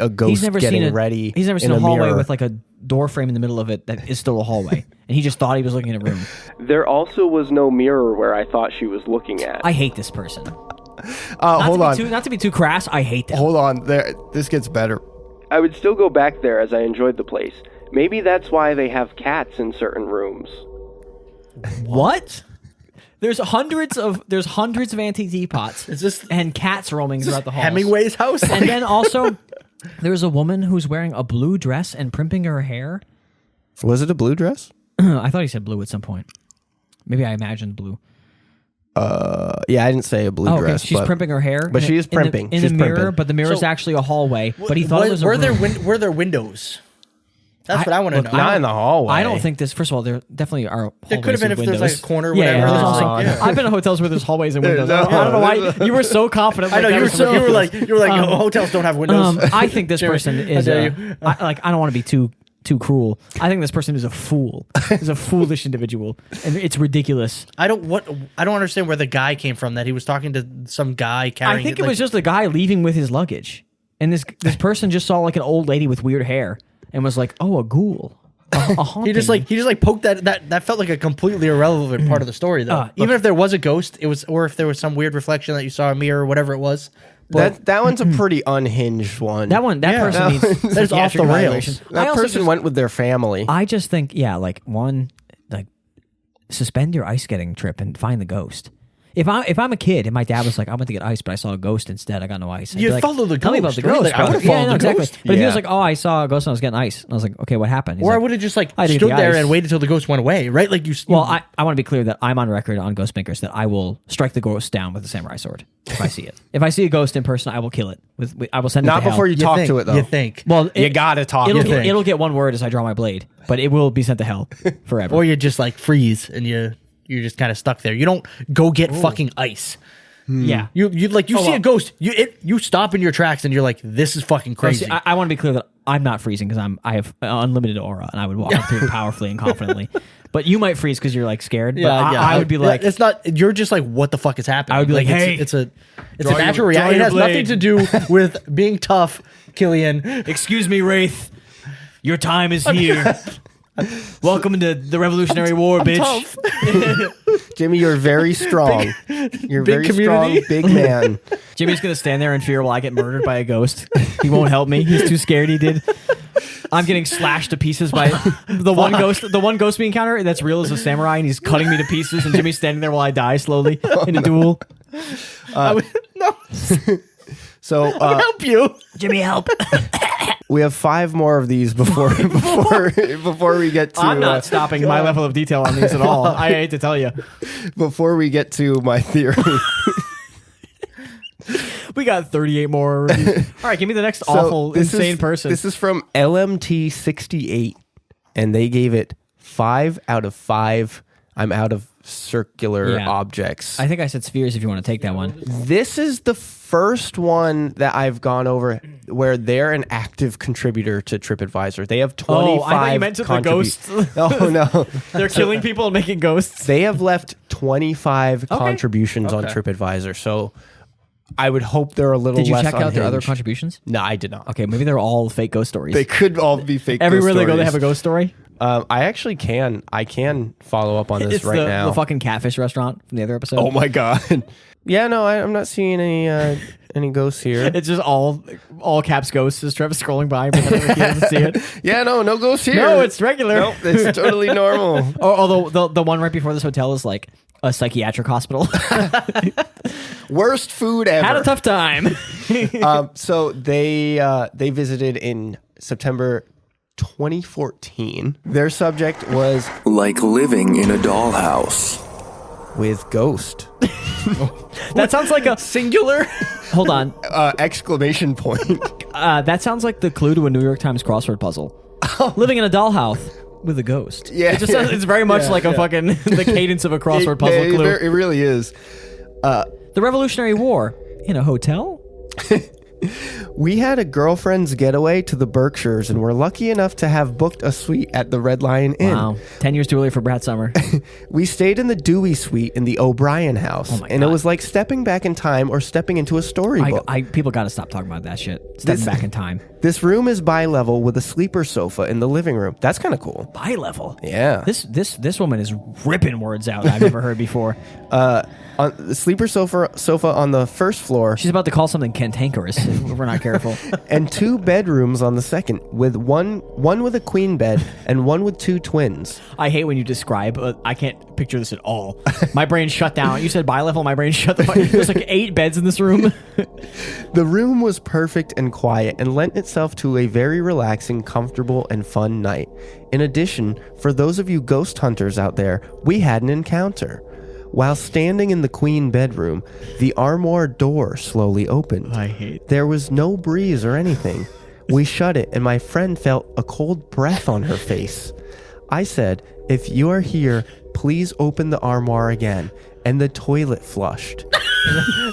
ghost He's never getting seen ready. He's never seen in a hallway mirror. with like a door frame in the middle of it that is still a hallway, and he just thought he was looking at a room. There also was no mirror where I thought she was looking at. I hate this person. Hold on. Not to be too crass. I hate them. Hold on. This gets better. I would still go back there as I enjoyed the place. Maybe that's why they have cats in certain rooms. What? There's hundreds of antique teapots. Is this and cats roaming throughout the halls. Hemingway's house? And then also, there's a woman who's wearing a blue dress and primping her hair. Was it a blue dress? I thought he said blue at some point. Maybe I imagined blue. Yeah, I didn't say a blue Oh, okay. dress. She's but primping her hair. but she is primping. In She's the mirror, primping. but the mirror is So- actually a hallway. But he thought it was a were room. were there windows? That's what I want to know. Not in the hallway. I don't think this. First of all, there definitely are. There could have been if windows. there's like a corner or Yeah, whatever. there's There's also- like, yeah. I've been to hotels where there's hallways and windows. no, I don't know why you were so confident. I know like that you were was so ridiculous. you were like oh, hotels don't have windows. I think this person is. dare you. I don't want to be too cruel. I think this person is a fool. Is a foolish individual, and it's ridiculous. I don't understand where the guy came from. That he was talking to some guy carrying. I think it was just a guy leaving with his luggage, and this person just saw like an old lady with weird hair and was like, "Oh, a ghoul." A He just poked that felt like a completely irrelevant part of the story though. Even if there was a ghost, it was, or if there was some weird reflection that you saw in a mirror or whatever it was. But That one's a pretty unhinged one. that person needs That's off the psychiatric rails. evaluation. I That also person just- went with their family. I just think, like suspend your ice skating trip and find the ghost. If I'm a kid and my dad was like, I went to get ice, but I saw a ghost instead, I got no ice. I'd You be like, follow the Tell me about ghost, the right? ghost. Like, I bro." would've followed yeah, no, the exactly. ghost. But if he was Yeah. like, oh, I saw a ghost and I was getting ice, and I was like, okay, what happened? He's or I like, would have just like I didn't stood get the there ice. and waited till the ghost went away, right? Like you. Well, I want to be clear that I'm on record on Ghost Binkers that I will strike the ghost down with a samurai sword if I see it. If I see a ghost in person, I will kill it. I will send it Not to hell. before you talk think, to it though. You think? Well, You gotta talk It'll, to get, it. it'll get one word as I draw my blade, but it will be sent to hell forever. Or you just like freeze and you're just kind of stuck there. You don't go get fucking ice. yeah. You see a ghost. You stop in your tracks and you're like, this is fucking Well, crazy. see, I want to be clear that I'm not freezing because I have unlimited aura and I would walk up through it powerfully and confidently. But you might freeze because you're like scared. But I would be like, it's not. You're just like, what the fuck is happening? I would be like, hey, it's a draw natural your- draw reaction. It your has nothing blade. to do with being tough, Killian. excuse me, Wraith, your time is here. Welcome to the Revolutionary War, bitch. Jimmy, you're very strong. You're a very community. strong, big man. Jimmy's gonna stand there in fear while I get murdered by a ghost. He won't help me. He's too scared. He did. I'm getting slashed to pieces by the one ghost. The one ghost we encounter that's real is a samurai, and he's cutting me to pieces. And Jimmy's standing there while I die slowly in a duel. No, So help you. Jimmy, help! we have 5 more of these before we get to. I'm not stopping my level of detail on these at all. I hate to tell you. Before we get to my theory. We got 38 more reviews. All right, give me the next awful, insane person. This is from LMT68, and they gave it 5 out of 5. I'm out of circular Yeah. objects. I think I said spheres if you want to take that one. This is the first one that I've gone over where they're an active contributor to TripAdvisor. They have 25 Oh, I thought you meant to the ghosts. Oh, no. They're killing people and making ghosts. They have left 25 contributions on Okay. TripAdvisor, so I would hope they're a little Did you less check out their other unhinged. contributions? No, I did not. Okay, maybe they're all fake ghost stories. They could all be fake Everywhere ghost they go, they stories. have a ghost story. I actually can. I can follow up on this It's right now. the fucking catfish restaurant from the other episode. Oh my god. Yeah, no, I'm not seeing any ghosts here. It's just all caps ghosts as Trevor's scrolling by. Pretending like he doesn't see it. Yeah, no ghosts here. No, it's regular. Nope, it's totally normal. Although the one right before this hotel is like a psychiatric hospital. Worst food ever. Had a tough time. So they visited in September 2014. Their subject was Like living in a dollhouse. with Ghost. That sounds like a Singular. hold on. Exclamation point. That sounds like the clue to a New York Times crossword puzzle. Living in a dollhouse with a ghost. Yeah, it just sounds, it's very much like a fucking the cadence of a crossword puzzle clue. It really is. The Revolutionary War in a hotel. We had a girlfriend's getaway to the Berkshires and were lucky enough to have booked a suite at the Red Lion Inn. Wow, 10 years too early for Brad Summer. We stayed in the Dewey Suite in the O'Brien house, Oh my and it God. was like stepping back in time or stepping into a storybook. People got to stop talking about that shit. Stepping back in time. This room is bi-level with a sleeper sofa in the living room. That's kind of cool. Bi-level. Yeah. This woman is ripping words out I've never heard before. On the sleeper sofa on the first floor, She's about to call something cantankerous if we're not careful. and 2 bedrooms on the second, with one with a queen bed and one with 2 twins. I hate when you describe. I can't picture this at all. My brain shut down. You said bi-level. My brain shut the fuck. There's like 8 beds in this room. The room was perfect and quiet and lent itself to a very relaxing, comfortable, and fun night. In addition, for those of you ghost hunters out there, we had an encounter. While standing in the queen bedroom, the armoire door slowly opened. I hate. There was no breeze or anything. We shut it, and my friend felt a cold breath on her face. I said, "If you are here, please open the armoire again," and the toilet flushed.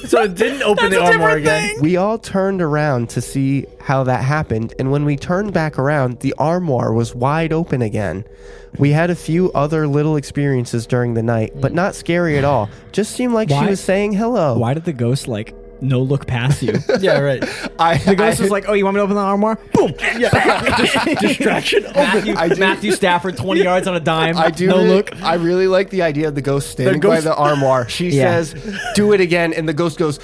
So it didn't open the armoire again. We all turned around to see how that happened, and when we turned back around, the armoire was wide open again. We had a few other little experiences during the night, but not scary at all. Just seemed like she Why? was saying hello. Why did the ghost like no look past you? Yeah, right. The ghost is like, "Oh, you want me to open the armoire?" Boom. Distraction. Matthew Stafford, 20 yards on a dime. I do. No really, look. I really like the idea of the ghost standing by ghost- the armoire. She Yeah. says, "Do it again," and the ghost goes.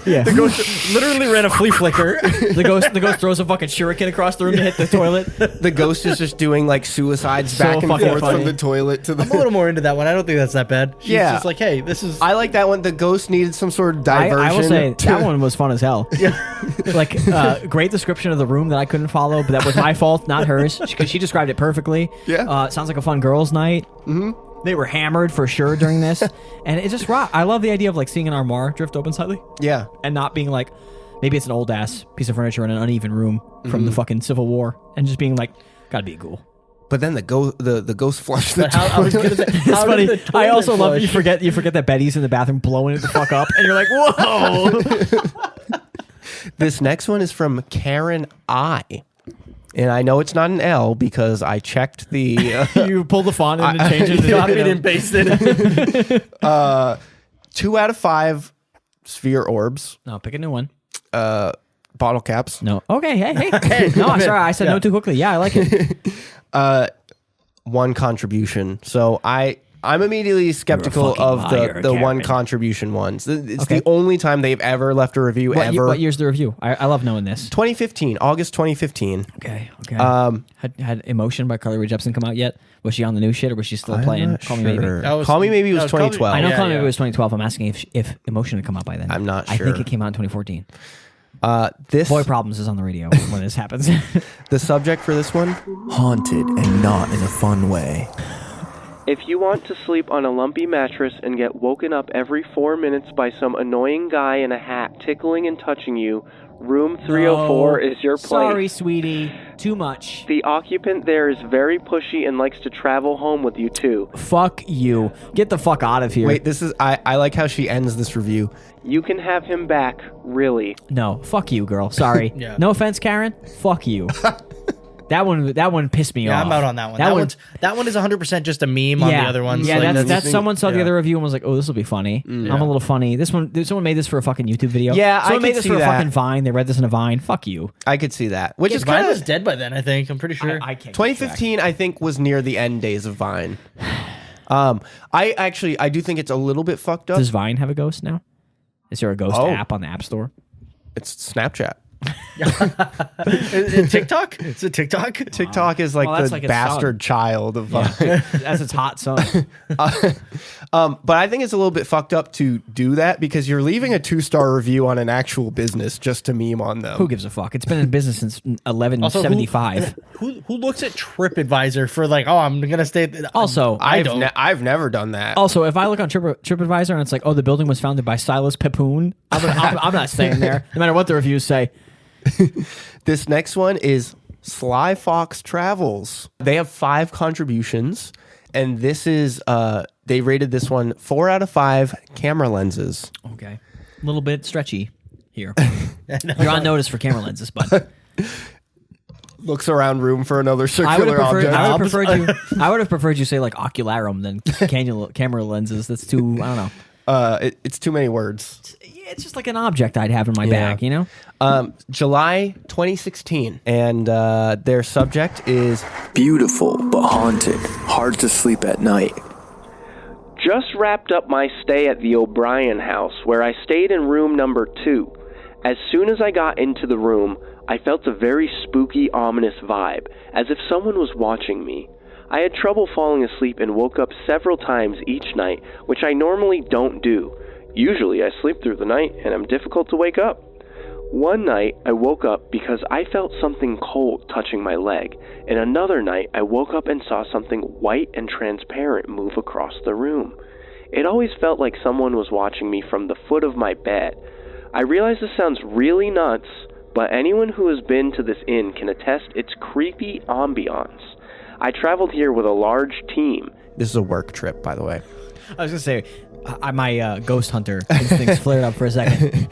Yeah. The ghost literally ran a flea flicker. The ghost throws a fucking shuriken across the room to hit the toilet. The ghost is just doing like suicides So back and fucking forth funny. from the toilet to the. I'm a little more into that one. I don't think that's that bad. She's Yeah. just like, hey, this is. I like that one. The ghost needed some sort of diversion. I will say to- that one was fun as hell. Like great description of the room that I couldn't follow, but that was my fault, not hers, because she described it perfectly. Yeah. Sounds like a fun girls' night. Mm-hmm. They were hammered for sure during this, and it just rocked. I love the idea of like seeing an armoire drift open slightly Yeah. and not being like, maybe it's an old ass piece of furniture in an uneven room from the fucking Civil War, and just being like, gotta be cool. But then the ghost flushed the But how, I was toilet. gonna say, It's how funny. did the I toilet also love that flush? you forget that Betty's in the bathroom blowing it the fuck up, and you're like, whoa. This next one is from Karen I. And I know it's not an L because I checked the You pull the font in and change it. Copied and pasted. 2 out of 5 sphere orbs, No, pick a new one. bottle caps. No. Okay. Hey. No, I'm sorry. I said no too quickly. Yeah, I like it. 1 contribution. So I'm immediately skeptical fucking of liar, the 1 Karen. contribution ones. It's Okay. the only time they've ever left a review ever. What year's the review? I love knowing this. 2015, August 2015. Okay. Had Emotion by Carly Rae Jepsen come out yet? Was she on the new shit or was she still playing not Call Me Maybe? sure. That was- Call Me Maybe was that was Call Me- 2012. I know Yeah, Call Me yeah. Maybe was 2012. I'm asking if Emotion had come out by then. I'm not I think sure. it came out in 2014. This Boy Problems is on the radio when this happens. the subject for this one: haunted and not in a fun way. If you want to sleep on a lumpy mattress and get woken up every 4 minutes by some annoying guy in a hat tickling and touching you, room 304 is your place. Sorry, sweetie. Too much. The occupant there is very pushy and likes to travel home with you too. Fuck you. Get the fuck out of here. Wait, this is I like how she ends this review. You can have him back, really. No, fuck you, girl. Sorry. Yeah. No offense, Karen. Fuck you. That one pissed me off. I'm out on that one. That one is 100% just a meme on the other ones. Yeah, like, that's someone saw the other review and was like, "Oh, this will be funny." I'm a little funny. Someone made this for a fucking YouTube video. Yeah, someone I made could this see for a that. fucking Vine. They read this in a Vine. Fuck you. I could see that. Which is Vine kind was of dead by then, I think. I'm pretty sure. I can't. 2015. I think was near the end days of Vine. I do think it's a little bit fucked up. Does Vine have a ghost now? Is there a ghost app on the App Store? It's Snapchat. TikTok? Is it TikTok? TikTok is like that's the like its bastard child of Vine. That's its hot son. But I think it's a little bit fucked up to do that because you're leaving a 2-star review on an actual business just to meme on them. Who gives a fuck? It's been in business since 1175. Who looks at TripAdvisor for like, oh, I'm gonna stay? Also, I've never done that. Also, if I look on TripAdvisor and it's like, oh, the building was founded by Silas Pepoon, I'm not staying there, no matter what the reviews say. This next one is Sly Fox Travels. They have 5 contributions, and this is they rated this one 4 out of 5 camera lenses. Okay, a little bit stretchy here. You're on notice for camera lenses, but Looks around room for another circular object. I would have preferred you say like ocularum than camera lenses. That's too. I don't know. It's too many words. It's just like an object I'd have in my bag, you know? July 2016, and their subject is Beautiful but haunted, hard to sleep at night. Just wrapped up my stay at the O'Brien house, where I stayed in room number 2. As soon as I got into the room, I felt a very spooky, ominous vibe, as if someone was watching me. I had trouble falling asleep and woke up several times each night, which I normally don't do. Usually I sleep through the night and am difficult to wake up. One night I woke up because I felt something cold touching my leg, and another night I woke up and saw something white and transparent move across the room. It always felt like someone was watching me from the foot of my bed. I realize this sounds really nuts, but anyone who has been to this inn can attest its creepy ambiance. I traveled here with a large team. This is a work trip, by the way. I was going to say, my ghost hunter instincts flared up for a second.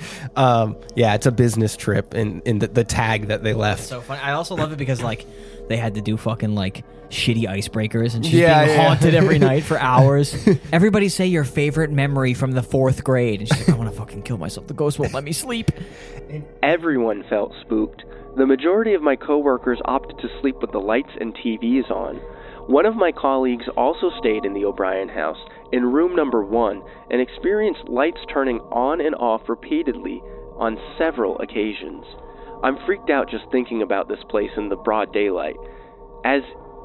Yeah, it's a business trip in the tag that they left. So funny. I also love it because like they had to do fucking like shitty icebreakers and she's being haunted every night for hours. Everybody say your favorite memory from the 4th grade. And she's like, I want to fucking kill myself. The ghost won't let me sleep. Everyone felt spooked. The majority of my coworkers opted to sleep with the lights and TVs on. One of my colleagues also stayed in the O'Brien house in room number 1 and experienced lights turning on and off repeatedly on several occasions. I'm freaked out just thinking about this place in the broad daylight. As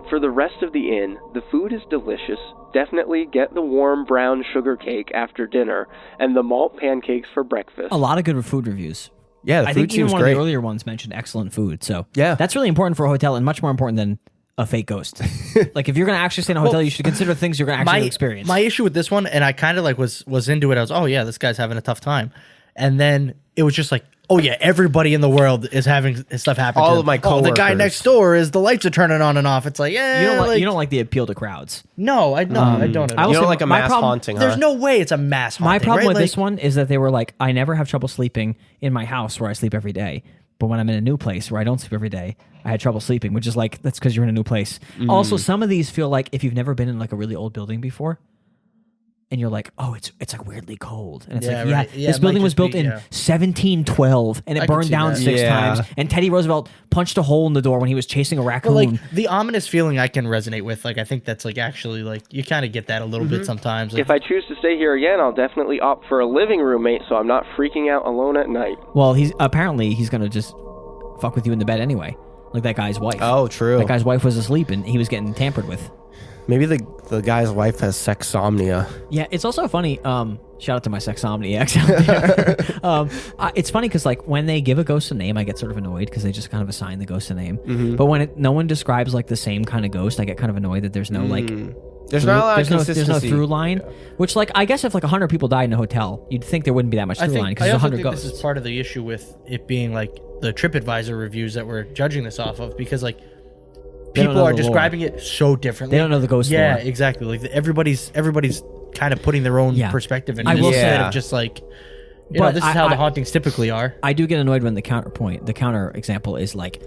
for the rest of the inn, the food is delicious. Definitely get the warm brown sugar cake after dinner and the malt pancakes for breakfast. A lot of good food reviews. Yeah, the I food think even seems one great. of the earlier ones mentioned excellent food. So yeah, that's really important for a hotel and much more important than a fake ghost. Like if you're going to actually stay in a hotel, you should consider things you're going to actually experience. My issue with this one, and I kind of like was into it. I was, oh yeah, this guy's having a tough time, and then it was just like, oh yeah, everybody in the world is having stuff happen. All to of my them. coworkers. The guy next door is the lights are turning on and off. It's like, yeah, you don't like the appeal to crowds. No, I don't. I don't. I You will don't say like a my mass problem- haunting, huh? There's no way it's a mass haunting. My problem right? with this one is that they were like, I never have trouble sleeping in my house where I sleep every day. But when I'm in a new place where I don't sleep every day, I had trouble sleeping, which is like, that's because you're in a new place. Also, some of these feel like if you've never been in like a really old building before, and you're like, oh, it's like weirdly cold. And it's Yeah, like, yeah, right. Yeah, this it building might was just built be- in yeah. 1712 and I it can burned see down that. 6 Yeah. times. And Teddy Roosevelt punched a hole in the door when he was chasing a raccoon. But like the ominous feeling, I can resonate with. Like I think that's like actually like you kind of get that a little bit sometimes. Like, If I choose to stay here again, I'll definitely opt for a living roommate so I'm not freaking out alone at night. Well, he's going to just fuck with you in the bed anyway. Like that guy's wife. Oh, true. That guy's wife was asleep and he was getting tampered with. Maybe the guy's wife has sexsomnia. Yeah, it's also funny. Shout out to my sexomniacs out there. It's funny because like when they give a ghost a name, I get sort of annoyed because they just kind of assign the ghost a name. But when no one describes like the same kind of ghost, I get kind of annoyed that there's no like There's not a lot of there's consistency. no through line. Which like I guess if like 100 people died in a hotel, you'd think there wouldn't be that much I through line think because I there's also 100 think ghosts. this is part of the issue with it being like the TripAdvisor reviews that we're judging this off of because like They don't people know are the lore. describing it so differently. They don't know the ghost Yeah, lore. exactly. Like everybody's kind of putting their own Yeah. perspective in I it will instead say- of just like you But know, this is how the hauntings typically are. I do get annoyed when the counter example is like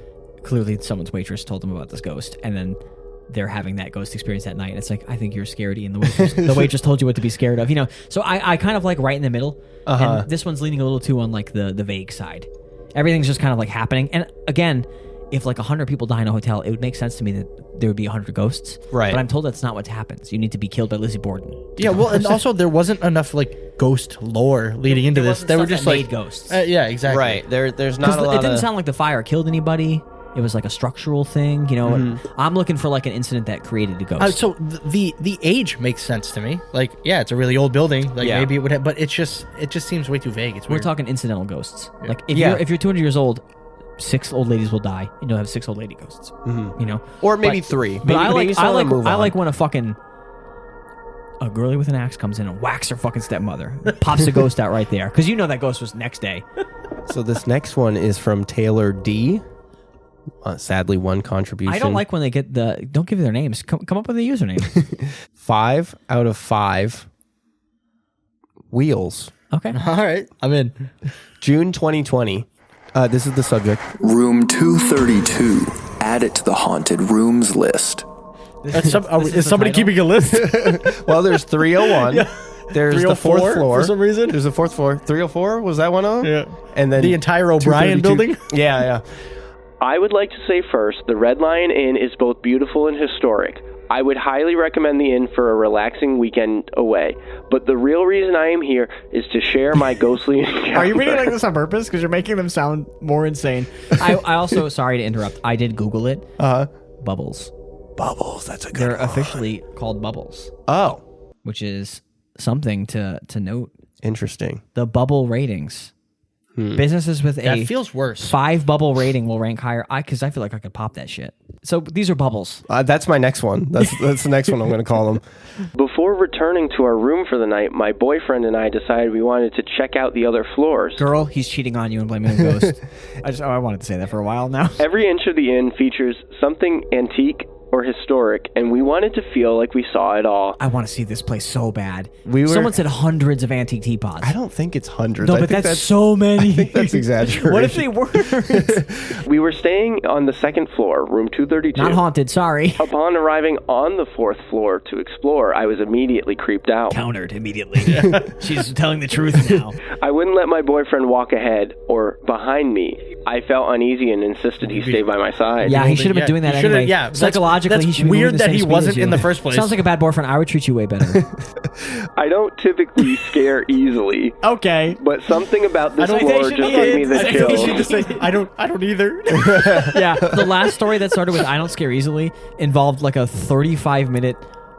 clearly someone's waitress told them about this ghost, and then they're having that ghost experience that night. And it's like, I think you're scaredy, and the waitress told you what to be scared of. So I kind of like right in the middle. And this one's leaning a little too on like the vague side. Everything's just kind of like happening. And again, if like 100 people die in a hotel, it would make sense to me that there would be 100 ghosts. Right. But I'm told that's not what happens. You need to be killed by Lizzie Borden. Yeah, well, and also there wasn't enough like ghost lore leading into this. They were just like ghosts. yeah, exactly. Right. There's not a lot it didn't sound like the fire killed anybody. It was like a structural thing, I'm looking for like an incident that created a ghost. So the age makes sense to me. Like, yeah, it's a really old building. Like maybe it would have, but it just seems way too vague. It's We're weird. talking incidental ghosts. Yeah. Like if you're 200 years old, 6 old ladies will die, and you'll have 6 old lady ghosts. Or maybe 3. But I I like when a girlie with an axe comes in and whacks her fucking stepmother, pops the ghost out right there, because that ghost was next day. So this next one is from Taylor D. Sadly, one contribution. I don't like when they get don't give their names. Come up with a username. 5 out of 5 wheels. Okay. All right, I'm in. June 2020. This is the subject. Room 232. Add it to the haunted rooms list. Is the somebody title? keeping a list? Well, there's 301. There's the 4th 304 floor. for some reason? There's the 4th floor. 304? Was that one of them? Yeah. And then The entire O'Brien 232. building? Yeah. I would like to say first, the Red Lion Inn is both beautiful and historic. I would highly recommend the inn for a relaxing weekend away. But the real reason I am here is to share my ghostly encounter. Are you reading like this on purpose? Because you're making them sound more insane. I also, sorry to interrupt, I did Google it. Bubbles. Bubbles. That's a good They're one. officially called bubbles, Oh, which is something to note. interesting. The bubble ratings. Businesses with That a feels worse. 5 bubble rating will rank higher. Because I feel like I could pop that shit. So these are bubbles. That's my next one. That's the next one I'm going to call them. Before returning to our room for the night, my boyfriend and I decided we wanted to check out the other floors. Girl, he's cheating on you and blaming a ghost. I wanted to say that for a while now. Every inch of the inn features something antique or historic, and we wanted to feel like we saw it all. I want to see this place so bad. We were- Someone said hundreds of antique teapots. I don't think it's hundreds. No, I but think that's so many. I think that's exaggeration. What if they were? We were staying on the 2nd floor, room 232. Not haunted, sorry. Upon arriving on the 4th floor to explore, I was immediately creeped out. Countered immediately. She's telling the truth now. I wouldn't let my boyfriend walk ahead or behind me. I felt uneasy and insisted he stay by my side. Yeah, he should have been Yeah, doing that he should've- anyway. yeah, that's- Psychologically, that's he should be weird moving the that same he speed wasn't as you. in the first place. Sounds like a bad boyfriend. I would treat you way better. I don't typically scare easily, Okay. but something about this don't floor think just she gave me is. the I think you should chills. just I don't either. Yeah, the last story that started with "I don't scare easily" involved like a 35-minute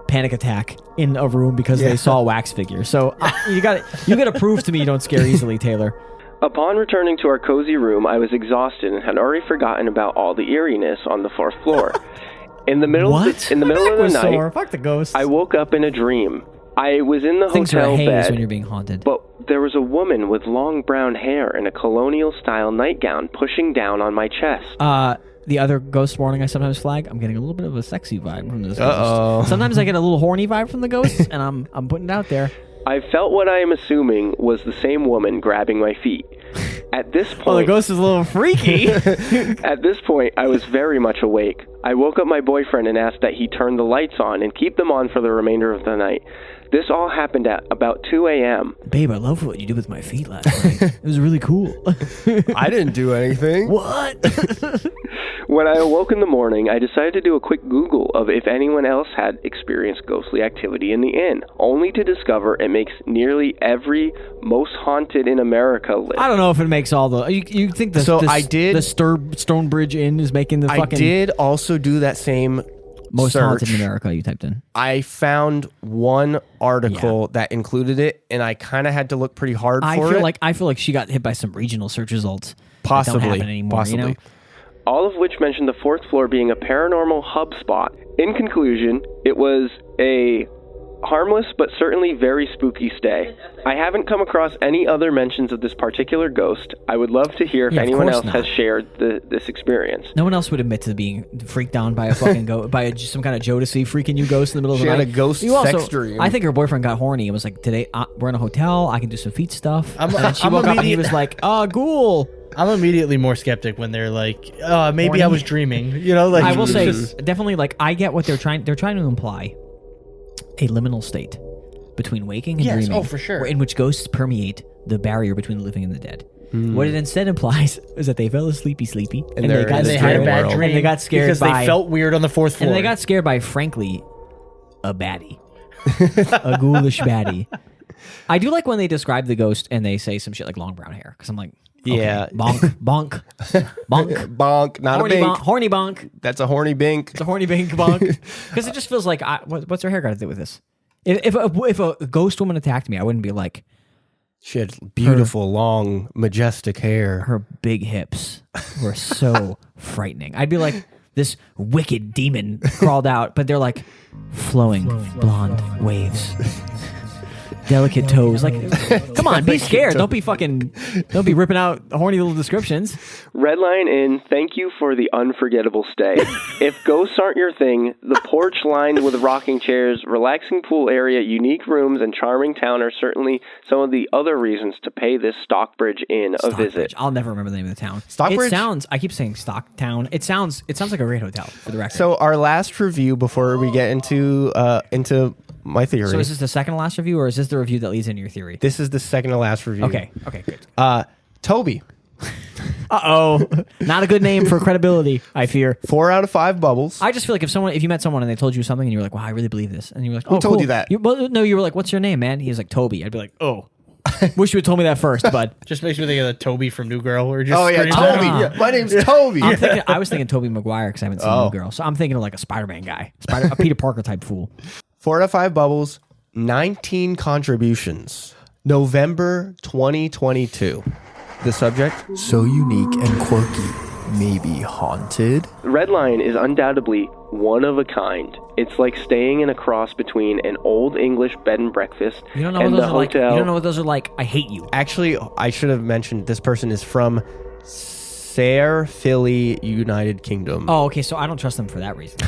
panic attack in a room because they saw a wax figure. So you got to prove to me you don't scare easily, Taylor. Upon returning to our cozy room, I was exhausted and had already forgotten about all the eeriness on the 4th floor. In the middle of the night, Fuck the ghosts. I woke up in a dream. I was in the Things are a hotel haze bed, when you're being haunted. but there was a woman with long brown hair and a colonial-style nightgown pushing down on my chest. The other ghost warning I sometimes flag, I'm getting a little bit of a sexy vibe from this Uh-oh. ghost. Sometimes I get a little horny vibe from the ghosts, and I'm putting it out there. I felt what I am assuming was the same woman grabbing my feet. At this point, ghost is a little freaky. At this point, I was very much awake. I woke up my boyfriend and asked that he turn the lights on and keep them on for the remainder of the night. This all happened at about 2 a.m. Babe, I love what you did with my feet last night. It was really cool. I didn't do anything. What? When I awoke in the morning, I decided to do a quick Google of if anyone else had experienced ghostly activity in the inn, only to discover it makes nearly every most haunted in America list. I don't know if it makes all the. You think the Stonebridge Inn is making the I fucking did also do that same most search. haunted in America? You typed in. I found one article that included it, and I kind of had to look pretty hard for it. I feel like she got hit by some regional search results. that Possibly. don't happen anymore, Possibly. You know? All of which mentioned the 4th floor being a paranormal hub spot. In conclusion, it was a harmless but certainly very spooky stay. I haven't come across any other mentions of this particular ghost. I would love to hear if Yeah, of anyone course else not. has shared this experience. No one else would admit to being freaked down by a fucking ghost, by some kind of Jodeci freaking you ghost in the middle of She the had night. a ghost You sex dream. I think her boyfriend got horny and was like, "Today we're in a hotel. I can do some feet stuff." I'm and then she I'm woke up and he immediate- was like, "Oh, ghoul." I'm immediately more skeptic when they're like, maybe Horny? I was dreaming. You know, like I will it's say, just- definitely, like, I get what they're trying to imply a liminal state between waking and Yes, dreaming. oh, for sure. In which ghosts permeate the barrier between the living and the dead. What it instead implies is that they fell sleepy, and they're they got in they a had a scared. bad world. dream And they got scared because by they felt weird on the fourth floor. and they got scared by, frankly, a baddie. A ghoulish baddie. I do like when they describe the ghost and they say some shit like long brown hair, because I'm like, okay, Yeah. bonk, bonk, bonk, Bonk, not horny a bink. bonk, horny bonk. That's a horny bink. It's a horny bink bonk. Because it just feels like, what's her hair got to do with this? If a ghost woman attacked me, I wouldn't be like, She had beautiful, long, majestic hair. her big hips were so frightening. I'd be like, this wicked demon crawled out, but they're like flowing blonde waves. Delicate toes. Like, come on, be scared. Don't be ripping out horny little descriptions. Redline Inn, thank you for the unforgettable stay. If ghosts aren't your thing, the porch lined with rocking chairs, relaxing pool area, unique rooms, and charming town are certainly some of the other reasons to pay this Stockbridge Inn a visit. Stockbridge. I'll never remember the name of the town. Stockbridge? It sounds, I keep saying Stocktown. It sounds like a great hotel, for the record. So our last review before we get into my theory. So is this the second to last review, or is this the review that leads into your theory? This is the second to last review. Okay, good. Toby, Uh-oh. Not a good name for credibility, I fear. 4 out of 5 bubbles. I just feel like if you met someone and they told you something and you were like, wow, I really believe this. And you were like, oh, Who told cool. you that? You were like, what's your name, man? He was like, Toby. I'd be like, oh, wish you had told me that first, bud. just makes me think of the Toby from New Girl. Or just Oh yeah, screams Toby. out. Yeah, my name's Toby. I was thinking Toby Maguire because I haven't seen New Girl. So I'm thinking of like a Spider-Man guy, a Peter Parker type fool. 4 out of 5 bubbles. 19 contributions. November 2022. The subject: so unique and quirky, maybe haunted. Redline is undoubtedly one of a kind. It's like staying in a cross between an old English bed and breakfast You don't know and what the those are like. You hotel. don't know what those are like. I hate you. Actually, I should have mentioned this person is from Sayre, Philly, United Kingdom. Oh, okay. So I don't trust them for that reason.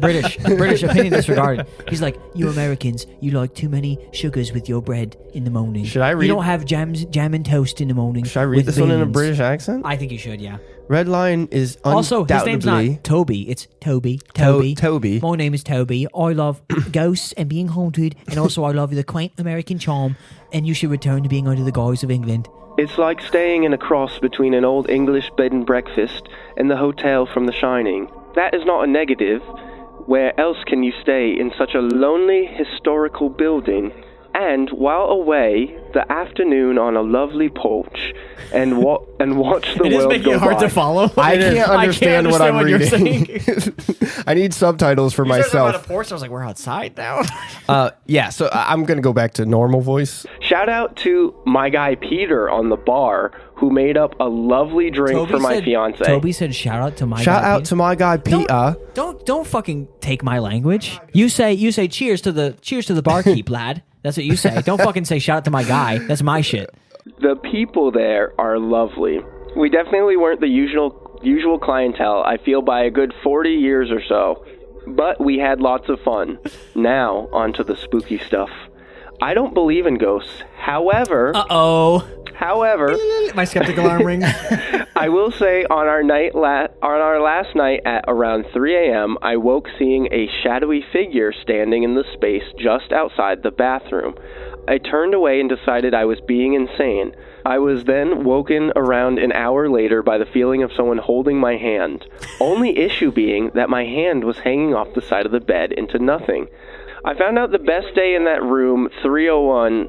British opinion disregarded. He's like, you Americans, you like too many sugars with your bread in the morning. Should I read- You don't have jam and toast in the morning. Should I read with this one in a beans. British accent? I think you should. Yeah. Red line is Also, his name's undoubtedly not Toby. It's Toby. Toby. My name is Toby. I love ghosts and being haunted, and also I love the quaint American charm. And you should return to being under the guise of England. It's like staying in a cross between an old English bed and breakfast and the hotel from The Shining. That is not a negative. Where else can you stay in such a lonely historical building? And while away, the afternoon on a lovely porch, and watch the It is world making go it hard by. to follow. I can't understand what I'm you're reading. saying. I need subtitles for myself. A porch. I was like, we're outside now. Yeah, so I'm going to go back to normal voice. Shout out to my guy Peter on the bar who made up a lovely drink for my fiance. Toby said, "Shout out to my Shout guy out Peter." to my guy Peter. Don't fucking take my language. You say cheers to the barkeep, lad. That's what you say. Don't fucking say shout out to my guy. That's my shit. The people there are lovely. We definitely weren't the usual clientele, I feel, by a good 40 years or so. But we had lots of fun. Now, on to the spooky stuff. I don't believe in ghosts. However, My skeptic alarm rings. I will say on our last night at around 3 a.m., I woke seeing a shadowy figure standing in the space just outside the bathroom. I turned away and decided I was being insane. I was then woken around an hour later by the feeling of someone holding my hand. Only issue being that my hand was hanging off the side of the bed into nothing. I found out the best day in that room, 301,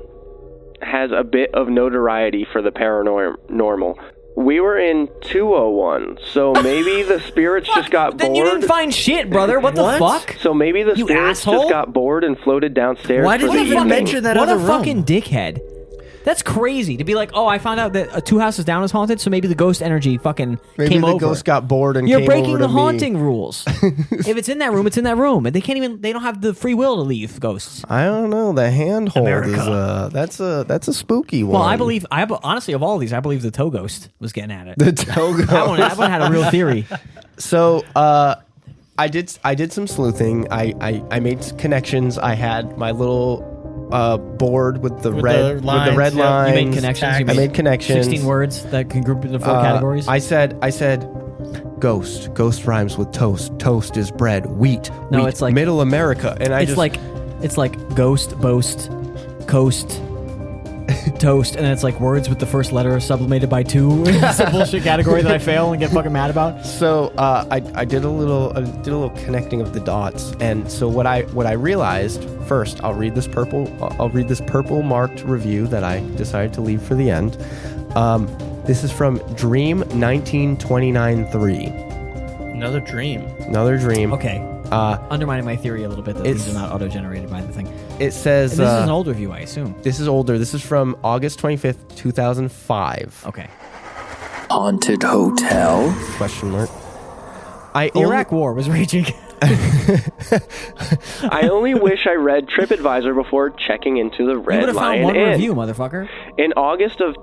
has a bit of notoriety for the paranormal. We were in 201, so maybe the spirits just got bored. Then you didn't find shit, brother. What the fuck? So maybe the You spirits asshole. just got bored and floated downstairs. Why did for you the even evening. mention that What other a room? fucking dickhead. That's crazy to be like, oh, I found out that 2 houses down is haunted, so maybe the ghost energy fucking Maybe came the over. ghost got bored and You're came breaking over the to me. haunting rules. If it's in that room, it's in that room. And they don't have the free will to leave, ghosts. I don't know. The handhold America. is that's a spooky one. Well, honestly, of all of these, I believe the toe ghost was getting at it. the togo. That one had a real theory. So I did some sleuthing. I made connections. I had my little board with the With red the lines, red yep. lines. You made connections. I You made connections. 16 words that can group into 4 categories. I said ghost. Ghost rhymes with toast. Toast is bread. Wheat. No, wheat, it's like- middle America. And it's like ghost, boast, coast, toast, and then it's like words with the first letter sublimated by 2. It's a bullshit category that I fail and get fucking mad about. So I did a little connecting of the dots, and so what I realized first, I'll read this purple marked review that I decided to leave for the end. This is from Dream 1929-3. Another dream. Another dream. Okay. Undermining my theory a little bit that these are not auto-generated by the thing. It says And this is an old review, I assume. This is older. This is from August 25th, 2005. Okay. Haunted hotel? Question mark. The Iraq War was raging. I only wish I read TripAdvisor before checking into the You Red would have found Lion one Inn. review, motherfucker. In August of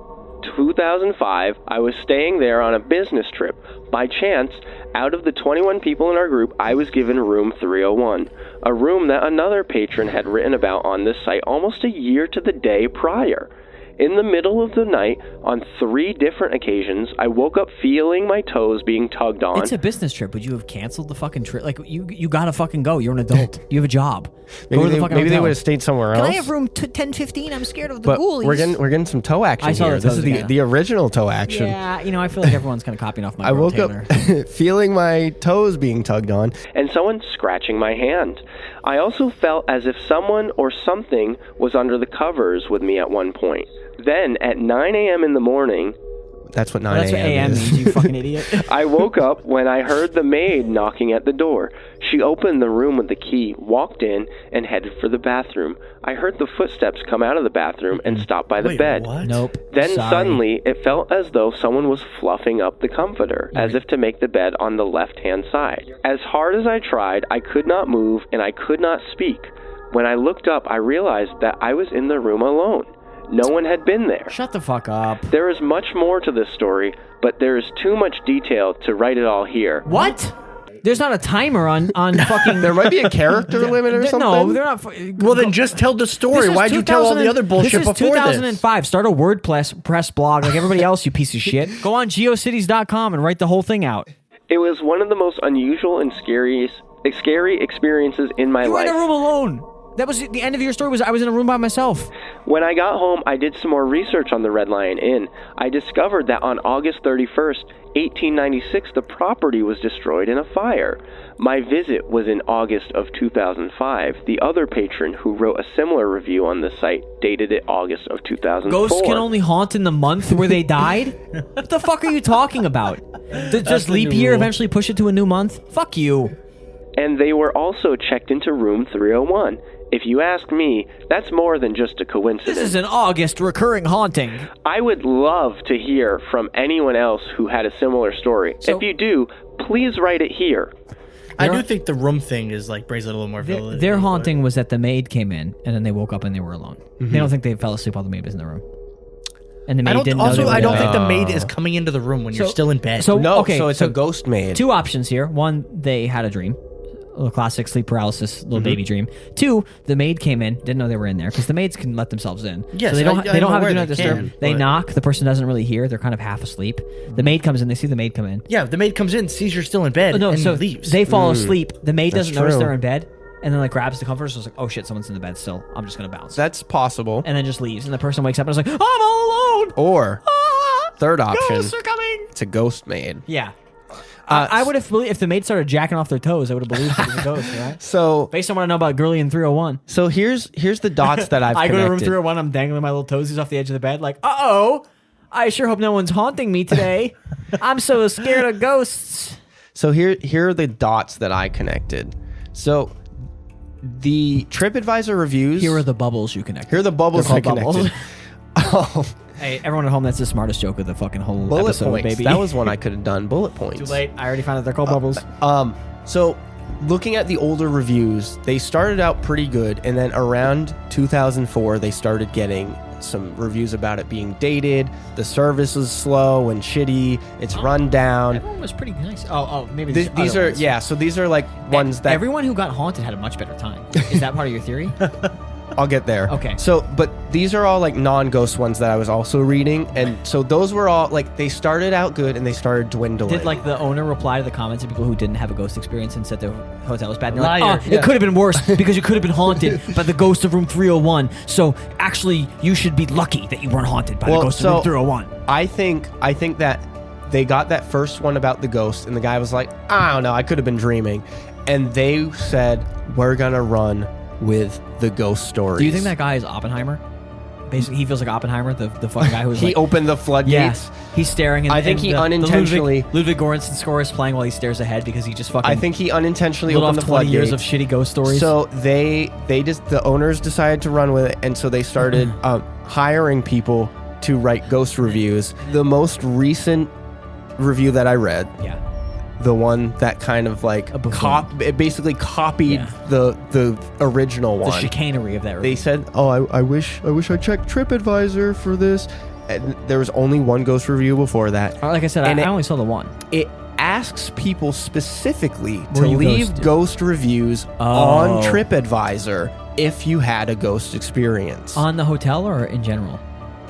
2005, I was staying there on a business trip. By chance, out of the 21 people in our group, I was given room 301, a room that another patron had written about on this site almost a year to the day prior. In the middle of the night, on 3 different occasions, I woke up feeling my toes being tugged on. It's a business trip. Would you have canceled the fucking trip? Like, you gotta fucking go. You're an adult. You have a job. Go to the fucking maybe they hotel. would have stayed somewhere else. Can I have room 1015? I'm scared of the But ghoulies. we're getting some toe action I saw here. the This toes is again. the original toe action. Yeah, I feel like everyone's kind of copying off my I woke Taylor. up feeling my toes being tugged on. and someone scratching my hand. I also felt as if someone or something was under the covers with me at one point. Then, at 9 a.m. in the morning, That's what 9 That's what a.m. AM is. means, you fucking idiot. I woke up when I heard the maid knocking at the door. She opened the room with the key, walked in, and headed for the bathroom. I heard the footsteps come out of the bathroom and stop by the Wait, bed. what? Nope. Then Sorry. suddenly, it felt as though someone was fluffing up the comforter, as if to make the bed on the left-hand side. As hard as I tried, I could not move and I could not speak. When I looked up, I realized that I was in the room alone. No one had been there. Shut the fuck up. There is much more to this story, but there is too much detail to write it all here. What? There's not a timer on fucking. There might be a character limit or something. No, they're not. Well, then just tell the story. Why'd you tell all the other bullshit This is before 2005. Start a WordPress blog like everybody else, you piece of shit. Go on geocities.com and write the whole thing out. It was one of the most unusual and scary experiences in my You were life. in a room alone. That was the end of your story. Was I was in a room by myself. When I got home, I did some more research on the Red Lion Inn. I discovered that on August 31st, 1896, the property was destroyed in a fire. My visit was in August of 2005. The other patron who wrote a similar review on the site dated it August of 2004. Ghosts can only haunt in the month where they died? What the fuck are you talking about? Did just the leap new year rule. eventually push it to a new month? Fuck you. And they were also checked into room 301. If you ask me, that's more than just a coincidence. This is an August recurring haunting. I would love to hear from anyone else who had a similar story. So- if you do, please write it here. I do think the room thing is like brings it a little more validity. Their but- haunting was that the maid came in and then they woke up and they were alone. They don't think they fell asleep while the maid was in the room. And the maid I don't. didn't know Also, they were I don't there. think the maid is coming into the room when you're still in bed. So No, okay, so it's a ghost maid. 2 options here. 1, they had a dream. A little classic sleep paralysis, little baby dream. 2, the maid came in, didn't know they were in there because the maids can let themselves in. Yes, so they don't. I They don't know have to where do not they disturb. can, They but- knock. The person doesn't really hear. They're kind of half asleep. The maid comes in. They see the maid come in. yeah, the maid comes in, sees you're still in bed, No, and so leaves. they fall asleep. The maid That's doesn't notice true. they're in bed, and then like grabs the comforter. So it's like, oh shit, someone's in the bed still. I'm just gonna bounce. That's possible. And then just leaves, and the person wakes up and is like, I'm all alone. Or Ah, third option, ghosts are coming. it's a ghost maid. Yeah. I would have believed if the maid started jacking off their toes. I would have believed it was a ghost, right? So Based on what I know about Ghouly in 301. so here's the dots that I've I go to room connected. 301, I'm dangling my little toesies off the edge of the bed, like, uh-oh, I sure hope no one's haunting me today. I'm so scared of ghosts. So here are the dots that I connected. So the TripAdvisor reviews. Here are the bubbles you connect. Here are the bubbles I They're called connected. Oh, Hey, everyone at home, that's the smartest joke of the fucking whole bullet episode, points. baby. That was one I could have done. Bullet points. Too late. I already found out they're called bubbles. So looking at the older reviews, they started out pretty good, and then around 2004, they started getting some reviews about it being dated. The service is slow and shitty. It's run down. Everyone was pretty nice. Oh, maybe These other are ones. So these are like ones that Everyone who got haunted had a much better time. Is that part of your theory? I'll get there. Okay. So, but these are all like non-ghost ones that I was also reading, and so those were all like they started out good and they started dwindling. Did like the owner reply to the comments of people who didn't have a ghost experience and said their hotel was bad? And they're Liar. like, it could have been worse because you could have been haunted by the ghost of room 301. So actually, you should be lucky that you weren't haunted by the ghost of room 301. I think that they got that first one about the ghost, and the guy was like, I don't know, I could have been dreaming, and they said we're gonna run with the ghost stories. Do you think that guy is Oppenheimer? Basically, he feels like Oppenheimer, the fucking guy who's he opened the floodgates. Yes, he's staring. I think he unintentionally the Ludwig Göransson score is playing while he stares ahead because he just fucking. I think he unintentionally opened opened the 20 years of shitty ghost stories. So they just the owners decided to run with it, and so they started hiring people to write ghost reviews. The most recent review that I read, the one that kind of like it basically copied the original one. The chicanery of that review. They said, "Oh, I wish I checked TripAdvisor for this." And there was only one ghost review before that. Like I said, I only saw the one. It asks people specifically to Were you leave ghosted? ghost reviews on TripAdvisor if you had a ghost experience. On the hotel or in general?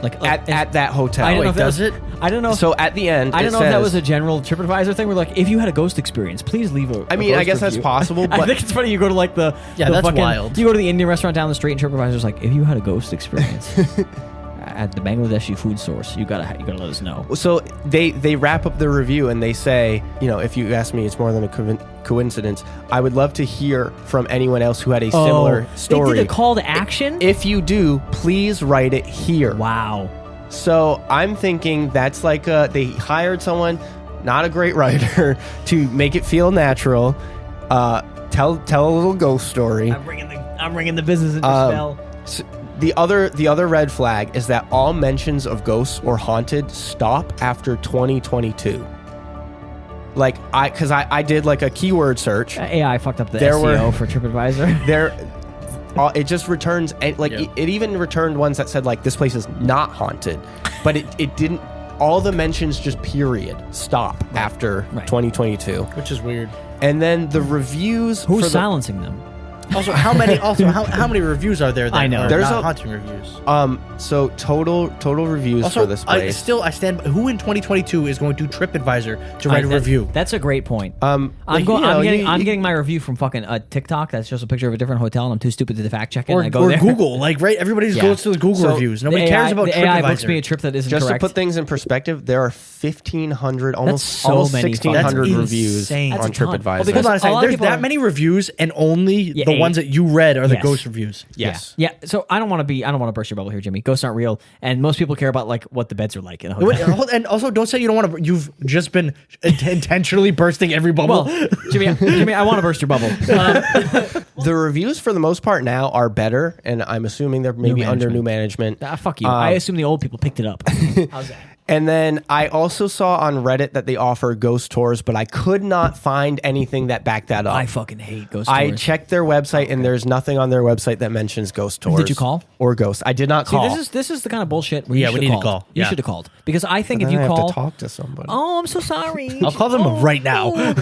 Like at that hotel. I don't know if does it? I don't know. So at the end, I don't it know if that says- was a general TripAdvisor thing. Where like, if you had a ghost experience, please leave a. I mean, a I ghost guess that's review. possible, I but think it's funny. You go to like the that's fucking, wild. You go to the Indian restaurant down the street, and TripAdvisor's like, if you had a ghost experience at the Bangladeshi food source, you gotta let us know. so they wrap up the review and they say, if you ask me, it's more than a coincidence. I would love to hear from anyone else who had a similar story. They did a call to action. If you do, please write it here. Wow. So I'm thinking that's like they hired someone, not a great writer, to make it feel natural. Tell a little ghost story. I'm bringing the business into spell. So the other red flag is that all mentions of ghosts or haunted stop after 2022. Like I did like a keyword search. AI fucked up the There SEO were- for TripAdvisor. It just returns it even returned ones that said like this place is not haunted, but it didn't. All the mentions just period stop after 2022, Which is weird. and then the reviews. Who's for the- silencing them? Also, how many reviews are there? That I know. are There's not a- haunting reviews. So total reviews Also, for this place. I stand. Who in 2022 is going to TripAdvisor to write a review? That's a great point. like, I'm you getting my review from fucking TikTok. That's just a picture of a different hotel, and I'm too stupid to fact check it. Or, and I go or there. Google, like right? Everybody just Yeah. goes to the Google So reviews. Nobody The cares AI about the AI books TripAdvisor. me a trip that isn't Just correct. to put things in perspective, there are 1,500, almost so many 1,600 That's reviews insane. on That's a ton. TripAdvisor. Well, because Hold on a a second. lot of There's people that are- many reviews, and only the 8. ones that you read are the Yes. ghost reviews. yes. Yeah, so I don't want to burst your bubble here, Jimmy. Ghosts aren't real, and most people care about like what the beds are like in a hotel. And also, don't say you don't want to. You've just been intentionally bursting every bubble. Well, Jimmy, I want to burst your bubble. The reviews for the most part now are better, and I'm assuming they're maybe under new management. Fuck you. I assume the old people picked it up. How's that? And then I also saw on Reddit that they offer ghost tours, but I could not find anything that backed that up. I fucking hate ghost I tours. checked their website, and there's nothing on their website that mentions ghost tours. Did you call? Or ghosts? I did not See, call. this is the kind of bullshit where Yeah, you we should need have to called. call. You Yeah. should have called because I think Then if you I have call, to talk to somebody. oh, I'm so sorry. I'll call them right now.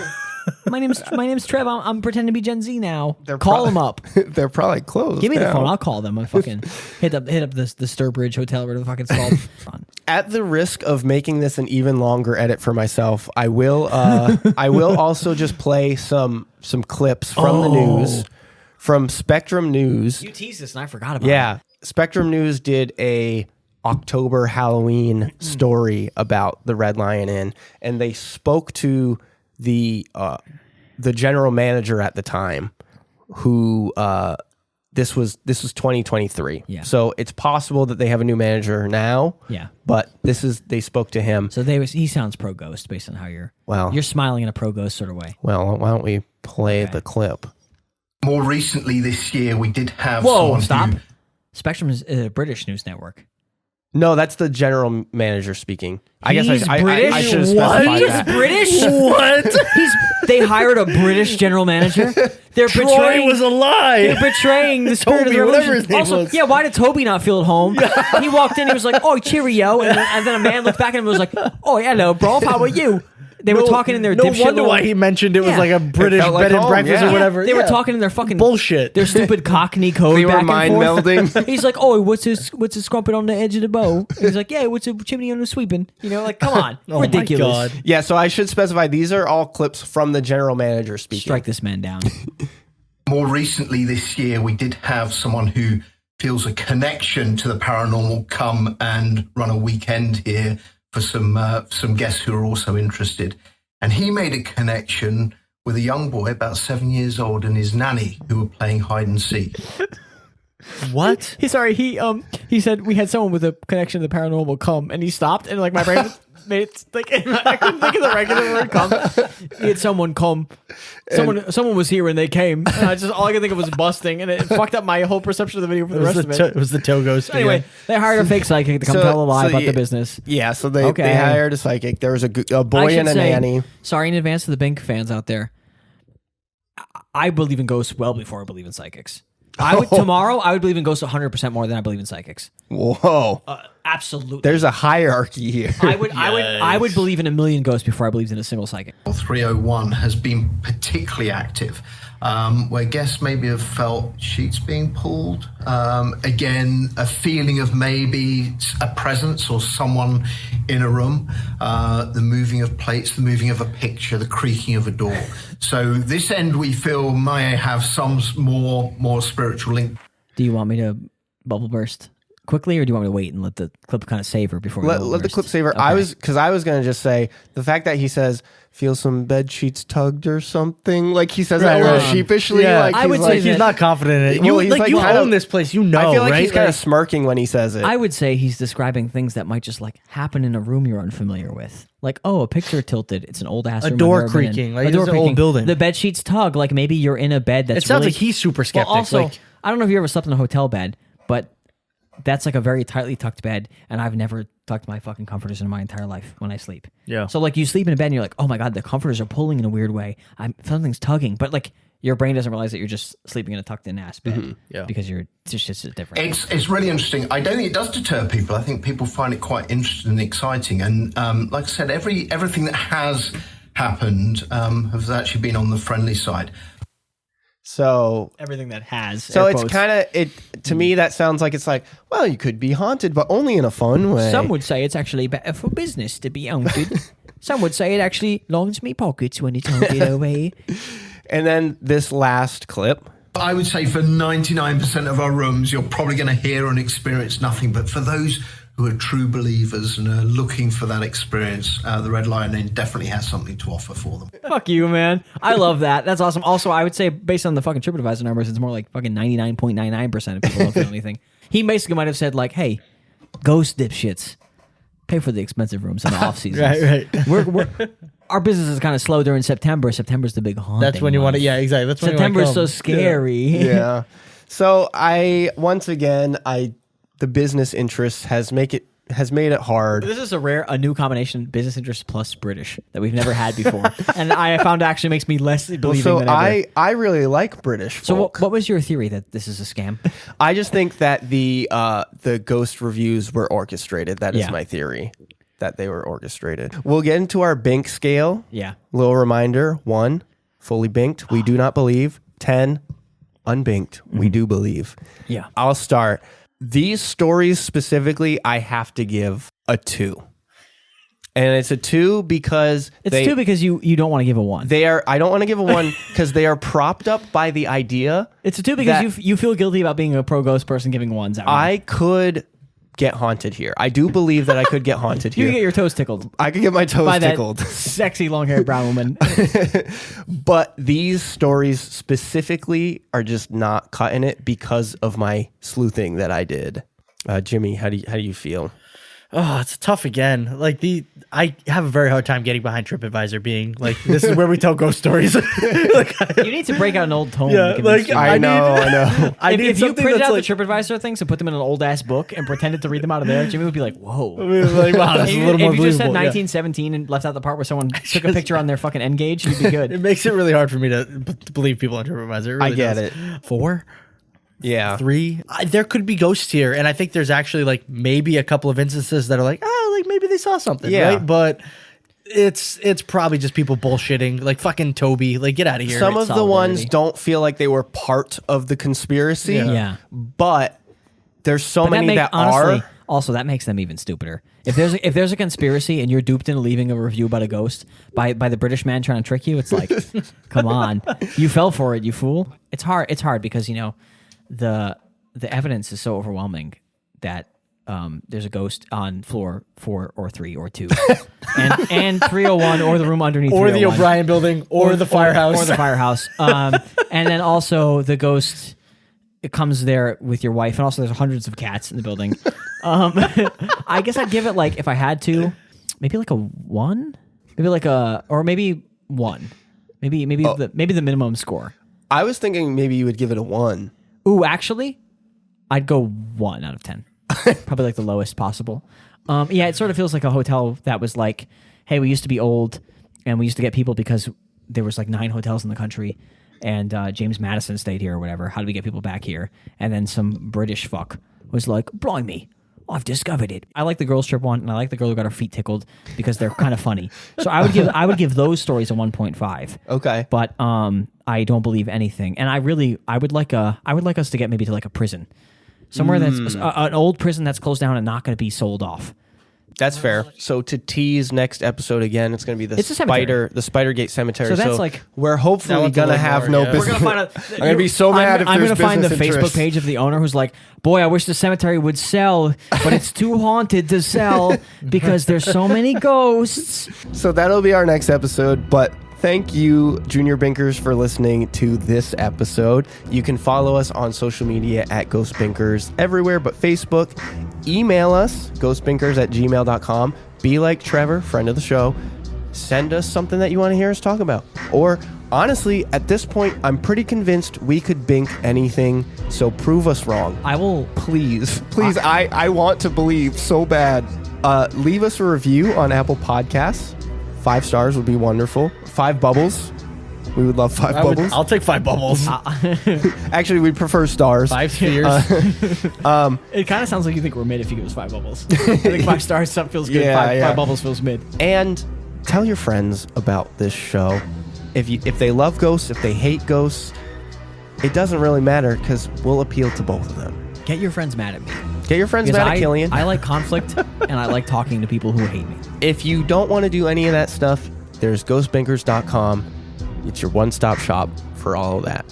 My name's Trev. I'm pretending to be Gen Z now. They're Call pro- them up. They're probably closed. Give me the now. phone. I'll call them. I fucking hit up the Stockbridge Hotel, whatever the fuck it's called. Fun. At the risk of making this an even longer edit for myself, I will also just play some clips from the news, from Spectrum News. You teased this and I forgot about it. Yeah, Spectrum News did a October Halloween story about the Red Lion Inn, and they spoke to the general manager at the time, who this was 2023. Yeah. So it's possible that they have a new manager now. Yeah. But they spoke to him. So he sounds pro ghost based on how you're smiling in a pro ghost sort of way. Well, why don't we play the clip? More recently this year, we did have Whoa! someone Stop. who- Spectrum is a British news network. No, that's the general manager speaking. I guess He's I British? should have What? specified He's that. British? What? They hired a British general manager. They're Troy betraying. was a lie. They're betraying the spirit of Toby, the whatever revolution. his name Also, was. yeah, why did Toby not feel at home? He walked in, he was like, "Oh, cheerio," and then a man looked back at him and was like, "Oh, hello, bro. How are you?" They were talking in their No dipshit wonder little- why he mentioned it was Yeah. like a British felt like bed and home, breakfast yeah. or whatever. They were Yeah. talking in their fucking bullshit. their stupid Cockney code They were back and mind forth. melding. He's like, "Oh, what's his scrumpet on the edge of the bow?" He's like, "Yeah, what's a chimney on the sweeping?" You know, like, come on, Oh my ridiculous. God. Yeah, so I should specify these are all clips from the general manager speaking. Strike this man down. More recently this year, we did have someone who feels a connection to the paranormal come and run a weekend here for some guests who are also interested. And he made a connection with a young boy about 7 years old and his nanny who were playing hide and seek. What? He said we had someone with a connection to the paranormal come, and he stopped, and like my brain made it like I couldn't think of the regular word come. He had someone come. Someone was here when they came. And all I could think of was busting, and it fucked up my whole perception of the video for the rest of it. It was the toe ghost. Anyway, they hired a fake psychic to come tell a lie about the business. Yeah, so they Okay. hired a psychic. There was a boy I should and a say, nanny. Sorry in advance to the Bink fans out there. I believe in ghosts well before I believe in psychics. Tomorrow I would believe in ghosts 100% more than I believe in psychics. Whoa. Absolutely. There's a hierarchy here. I would believe in a million ghosts before I believed in a single psychic. 301 has been particularly active, where guests maybe have felt sheets being pulled. Again, a feeling of maybe a presence or someone in a room, the moving of plates, the moving of a picture, the creaking of a door. So this end we feel may have some more spiritual link. Do you want me to bubble burst quickly, or do you want me to wait and let the clip kind of savor before we Let bubble the burst? clip savor. Okay. I was going to just say the fact that he says feel some bed sheets tugged or something, like he says that Right, a little right. sheepishly. Yeah. like I he's would say like, He's that- not confident in it. Well, he's like you kind own of- this place. You know, I feel like right? he's kind of smirking when he says it. I would say he's describing things that might just like happen in a room you're unfamiliar with. Like, oh, a picture tilted. It's an old ass room. door I've never been in. creaking, like A it's door an old creaking. building. The bed sheets tug. Like maybe you're in a bed that's It sounds really- like he's super skeptic. Well, also, like, I don't know if you ever slept in a hotel bed, but that's like a very tightly tucked bed, and I've never tucked my fucking comforters in my entire life when I sleep. Yeah. So like you sleep in a bed and you're like, oh my god, the comforters are pulling in a weird way. Something's tugging, but like your brain doesn't realize that you're just sleeping in a tucked in ass bed. Yeah. Because it's just different. It's really interesting. I don't think it does deter people. I think people find it quite interesting and exciting. And like I said, everything that has happened has actually been on the friendly side. So Everything that has. So air it's quotes. kind of to me that sounds like it's like, well, you could be haunted, but only in a fun way. Some would say it's actually better for business to be haunted. Some would say it actually lines me pockets when it's haunted away. And then this last clip. I would say for 99% of our rooms, you're probably going to hear and experience nothing. But for those who are true believers and are looking for that experience, the Red Lion Inn definitely has something to offer for them. Fuck you, man. I love that. That's awesome. Also, I would say based on the fucking TripAdvisor numbers, it's more like fucking 99.99% of people don't feel anything. He basically might have said like, hey, ghost dipshits, pay for the expensive rooms in the off season. right. We're our business is kind of slow during September. September's the big haunting. That's when you want to. month. Yeah, exactly. That's when September's you so want to scary. Yeah. So once again, the business interest has made it hard. This is a new combination, business interest plus British, that we've never had before, and I found actually makes me less believing So than ever. I really like British folk. So what was your theory that this is a scam? I just think that the ghost reviews were orchestrated. That is Yeah. my theory, that they were orchestrated. We'll get into our Bink scale. Yeah. Little reminder: 1, fully binked, we do not believe. 10, unbinked, we do believe. Yeah. I'll start. These stories specifically, I have to give a 2. And it's a 2 because It's 2 because you don't want to give a 1. I don't want to give a 1 because they are propped up by the idea. It's a 2 because that you feel guilty about being a pro ghost person giving 1s out. I could get haunted here. I do believe that I could get haunted You here. can get your toes tickled I could get my toes by that tickled. sexy long-haired brown woman. But these stories specifically are just not cutting it because of my sleuthing that I did. Jimmy, how do you feel? Oh, it's tough again. Like I have a very hard time getting behind TripAdvisor being like, this is where we tell ghost stories. Like, You need to break out an old tone. Yeah, to convince like, you. I know. I need if you something printed that's out like, the TripAdvisor things and put them in an old ass book and pretended to read them out of there, Jimmy would be like, "Whoa!" like, wow, that's If a you, little more if you just said believable. Yeah. 1917 and left out the part where someone took a picture on their fucking N gauge, you'd be It good. makes it really hard for me to believe people on TripAdvisor. It really I get does. it. 4, Yeah. 3. There could be ghosts here, and I think there's actually like maybe a couple of instances that are like, like maybe they saw something, Yeah. right? But It's probably just people bullshitting, like fucking Toby. Like, get out of here. Some of the solidarity. ones don't feel like they were part of the conspiracy. Yeah. But there's so But many that honestly, are. also, that makes them even stupider. If there's a conspiracy and you're duped into leaving a review about a ghost by the British man trying to trick you, it's like, come on, you fell for it, you fool. It's hard because the evidence is so overwhelming that there's a ghost on floor 4 or 3 or 2, and 301 or the room underneath, or the 301. O'Brien building, or the firehouse, or the firehouse. And then also the ghost. It comes there with your wife, and also there's hundreds of cats in the building. I guess I'd give it, like, if I had to, maybe like a 1, maybe like or maybe 1, maybe the minimum score. I was thinking maybe you would give it a 1. Ooh, actually, I'd go 1 out of 10. Probably like the lowest possible. Yeah, it sort of feels like a hotel that was like, hey, we used to be old, and we used to get people because there was like 9 hotels in the country. And James Madison stayed here or whatever. How do we get people back here? And then some British fuck was like, blimey, I've discovered it. I like the girls trip one, and I like the girl who got her feet tickled because they're kind of funny. So I would give those stories a 1.5. Okay. But I don't believe anything. And I would like us to get maybe to like a prison. Somewhere that's an old prison that's closed down and not going to be sold off. That's fair. So to tease next episode again, it's going to be the Spidergate Cemetery. So that's like we're hopefully one's a going to little have more, no yeah. business. We're gonna find I'm going to be so mad if I'm there's gonna find the business Facebook interest. page of the owner who's like, boy, I wish the cemetery would sell, but it's too haunted to sell because there's so many ghosts. So that'll be our next episode, but thank you, Junior Binkers, for listening to this episode. You can follow us on social media at Ghost Binkers everywhere but Facebook. Email us, ghostbinkers@gmail.com. Be like Trevor, friend of the show. Send us something that you want to hear us talk about. Or, honestly, at this point, I'm pretty convinced we could bink anything, so prove us wrong. I will. Please, I want to believe so bad. Leave us a review on Apple Podcasts. 5 stars would be wonderful. 5 bubbles. We would love 5 bubbles. I'll take 5 bubbles. Actually, we'd prefer stars. 5 spheres. It kind of sounds like you think we're mid if you give us 5 bubbles. I think 5 stars feels good. Yeah, 5 bubbles feels mid. And tell your friends about this show. If they love ghosts, if they hate ghosts, it doesn't really matter because we'll appeal to both of them. Get your friends mad at me. Get your friends mad at Killian. I like conflict, and I like talking to people who hate me. If you don't want to do any of that stuff, there's ghostbinkers.com. It's your one-stop shop for all of that.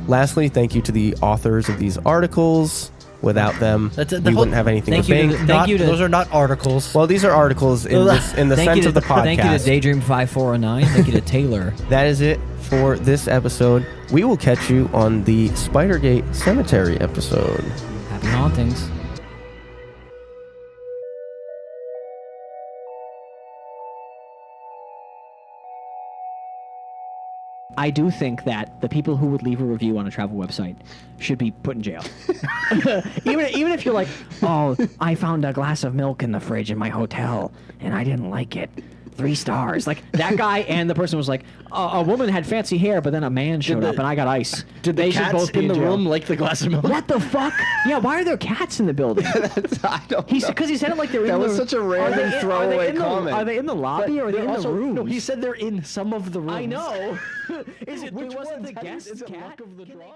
Lastly, thank you to the authors of these articles. Without them, we wouldn't have anything to bink. Those are not articles. Well, these are articles in the sense of the podcast. Thank you to Daydream 5409. Thank you to Taylor. That is it for this episode. We will catch you on the Spidergate Cemetery episode. Happy hauntings. I do think that the people who would leave a review on a travel website should be put in jail. even if you're like, oh, I found a glass of milk in the fridge in my hotel and I didn't like it. 3 stars. Like, that guy and the person was like, a woman had fancy hair, but then a man showed up and I got ice. Did they should cats both be in the jail. room like the glass of milk? What the fuck? Yeah, why are there cats in the building? I don't know. Because he said it like they were That in was the... such a random throwaway comment. Are they in the lobby or are they in the room? No, he said they're in some of the rooms. I know. Is it? Which wasn't ones? the How do you- guest is it cat? luck of the draw?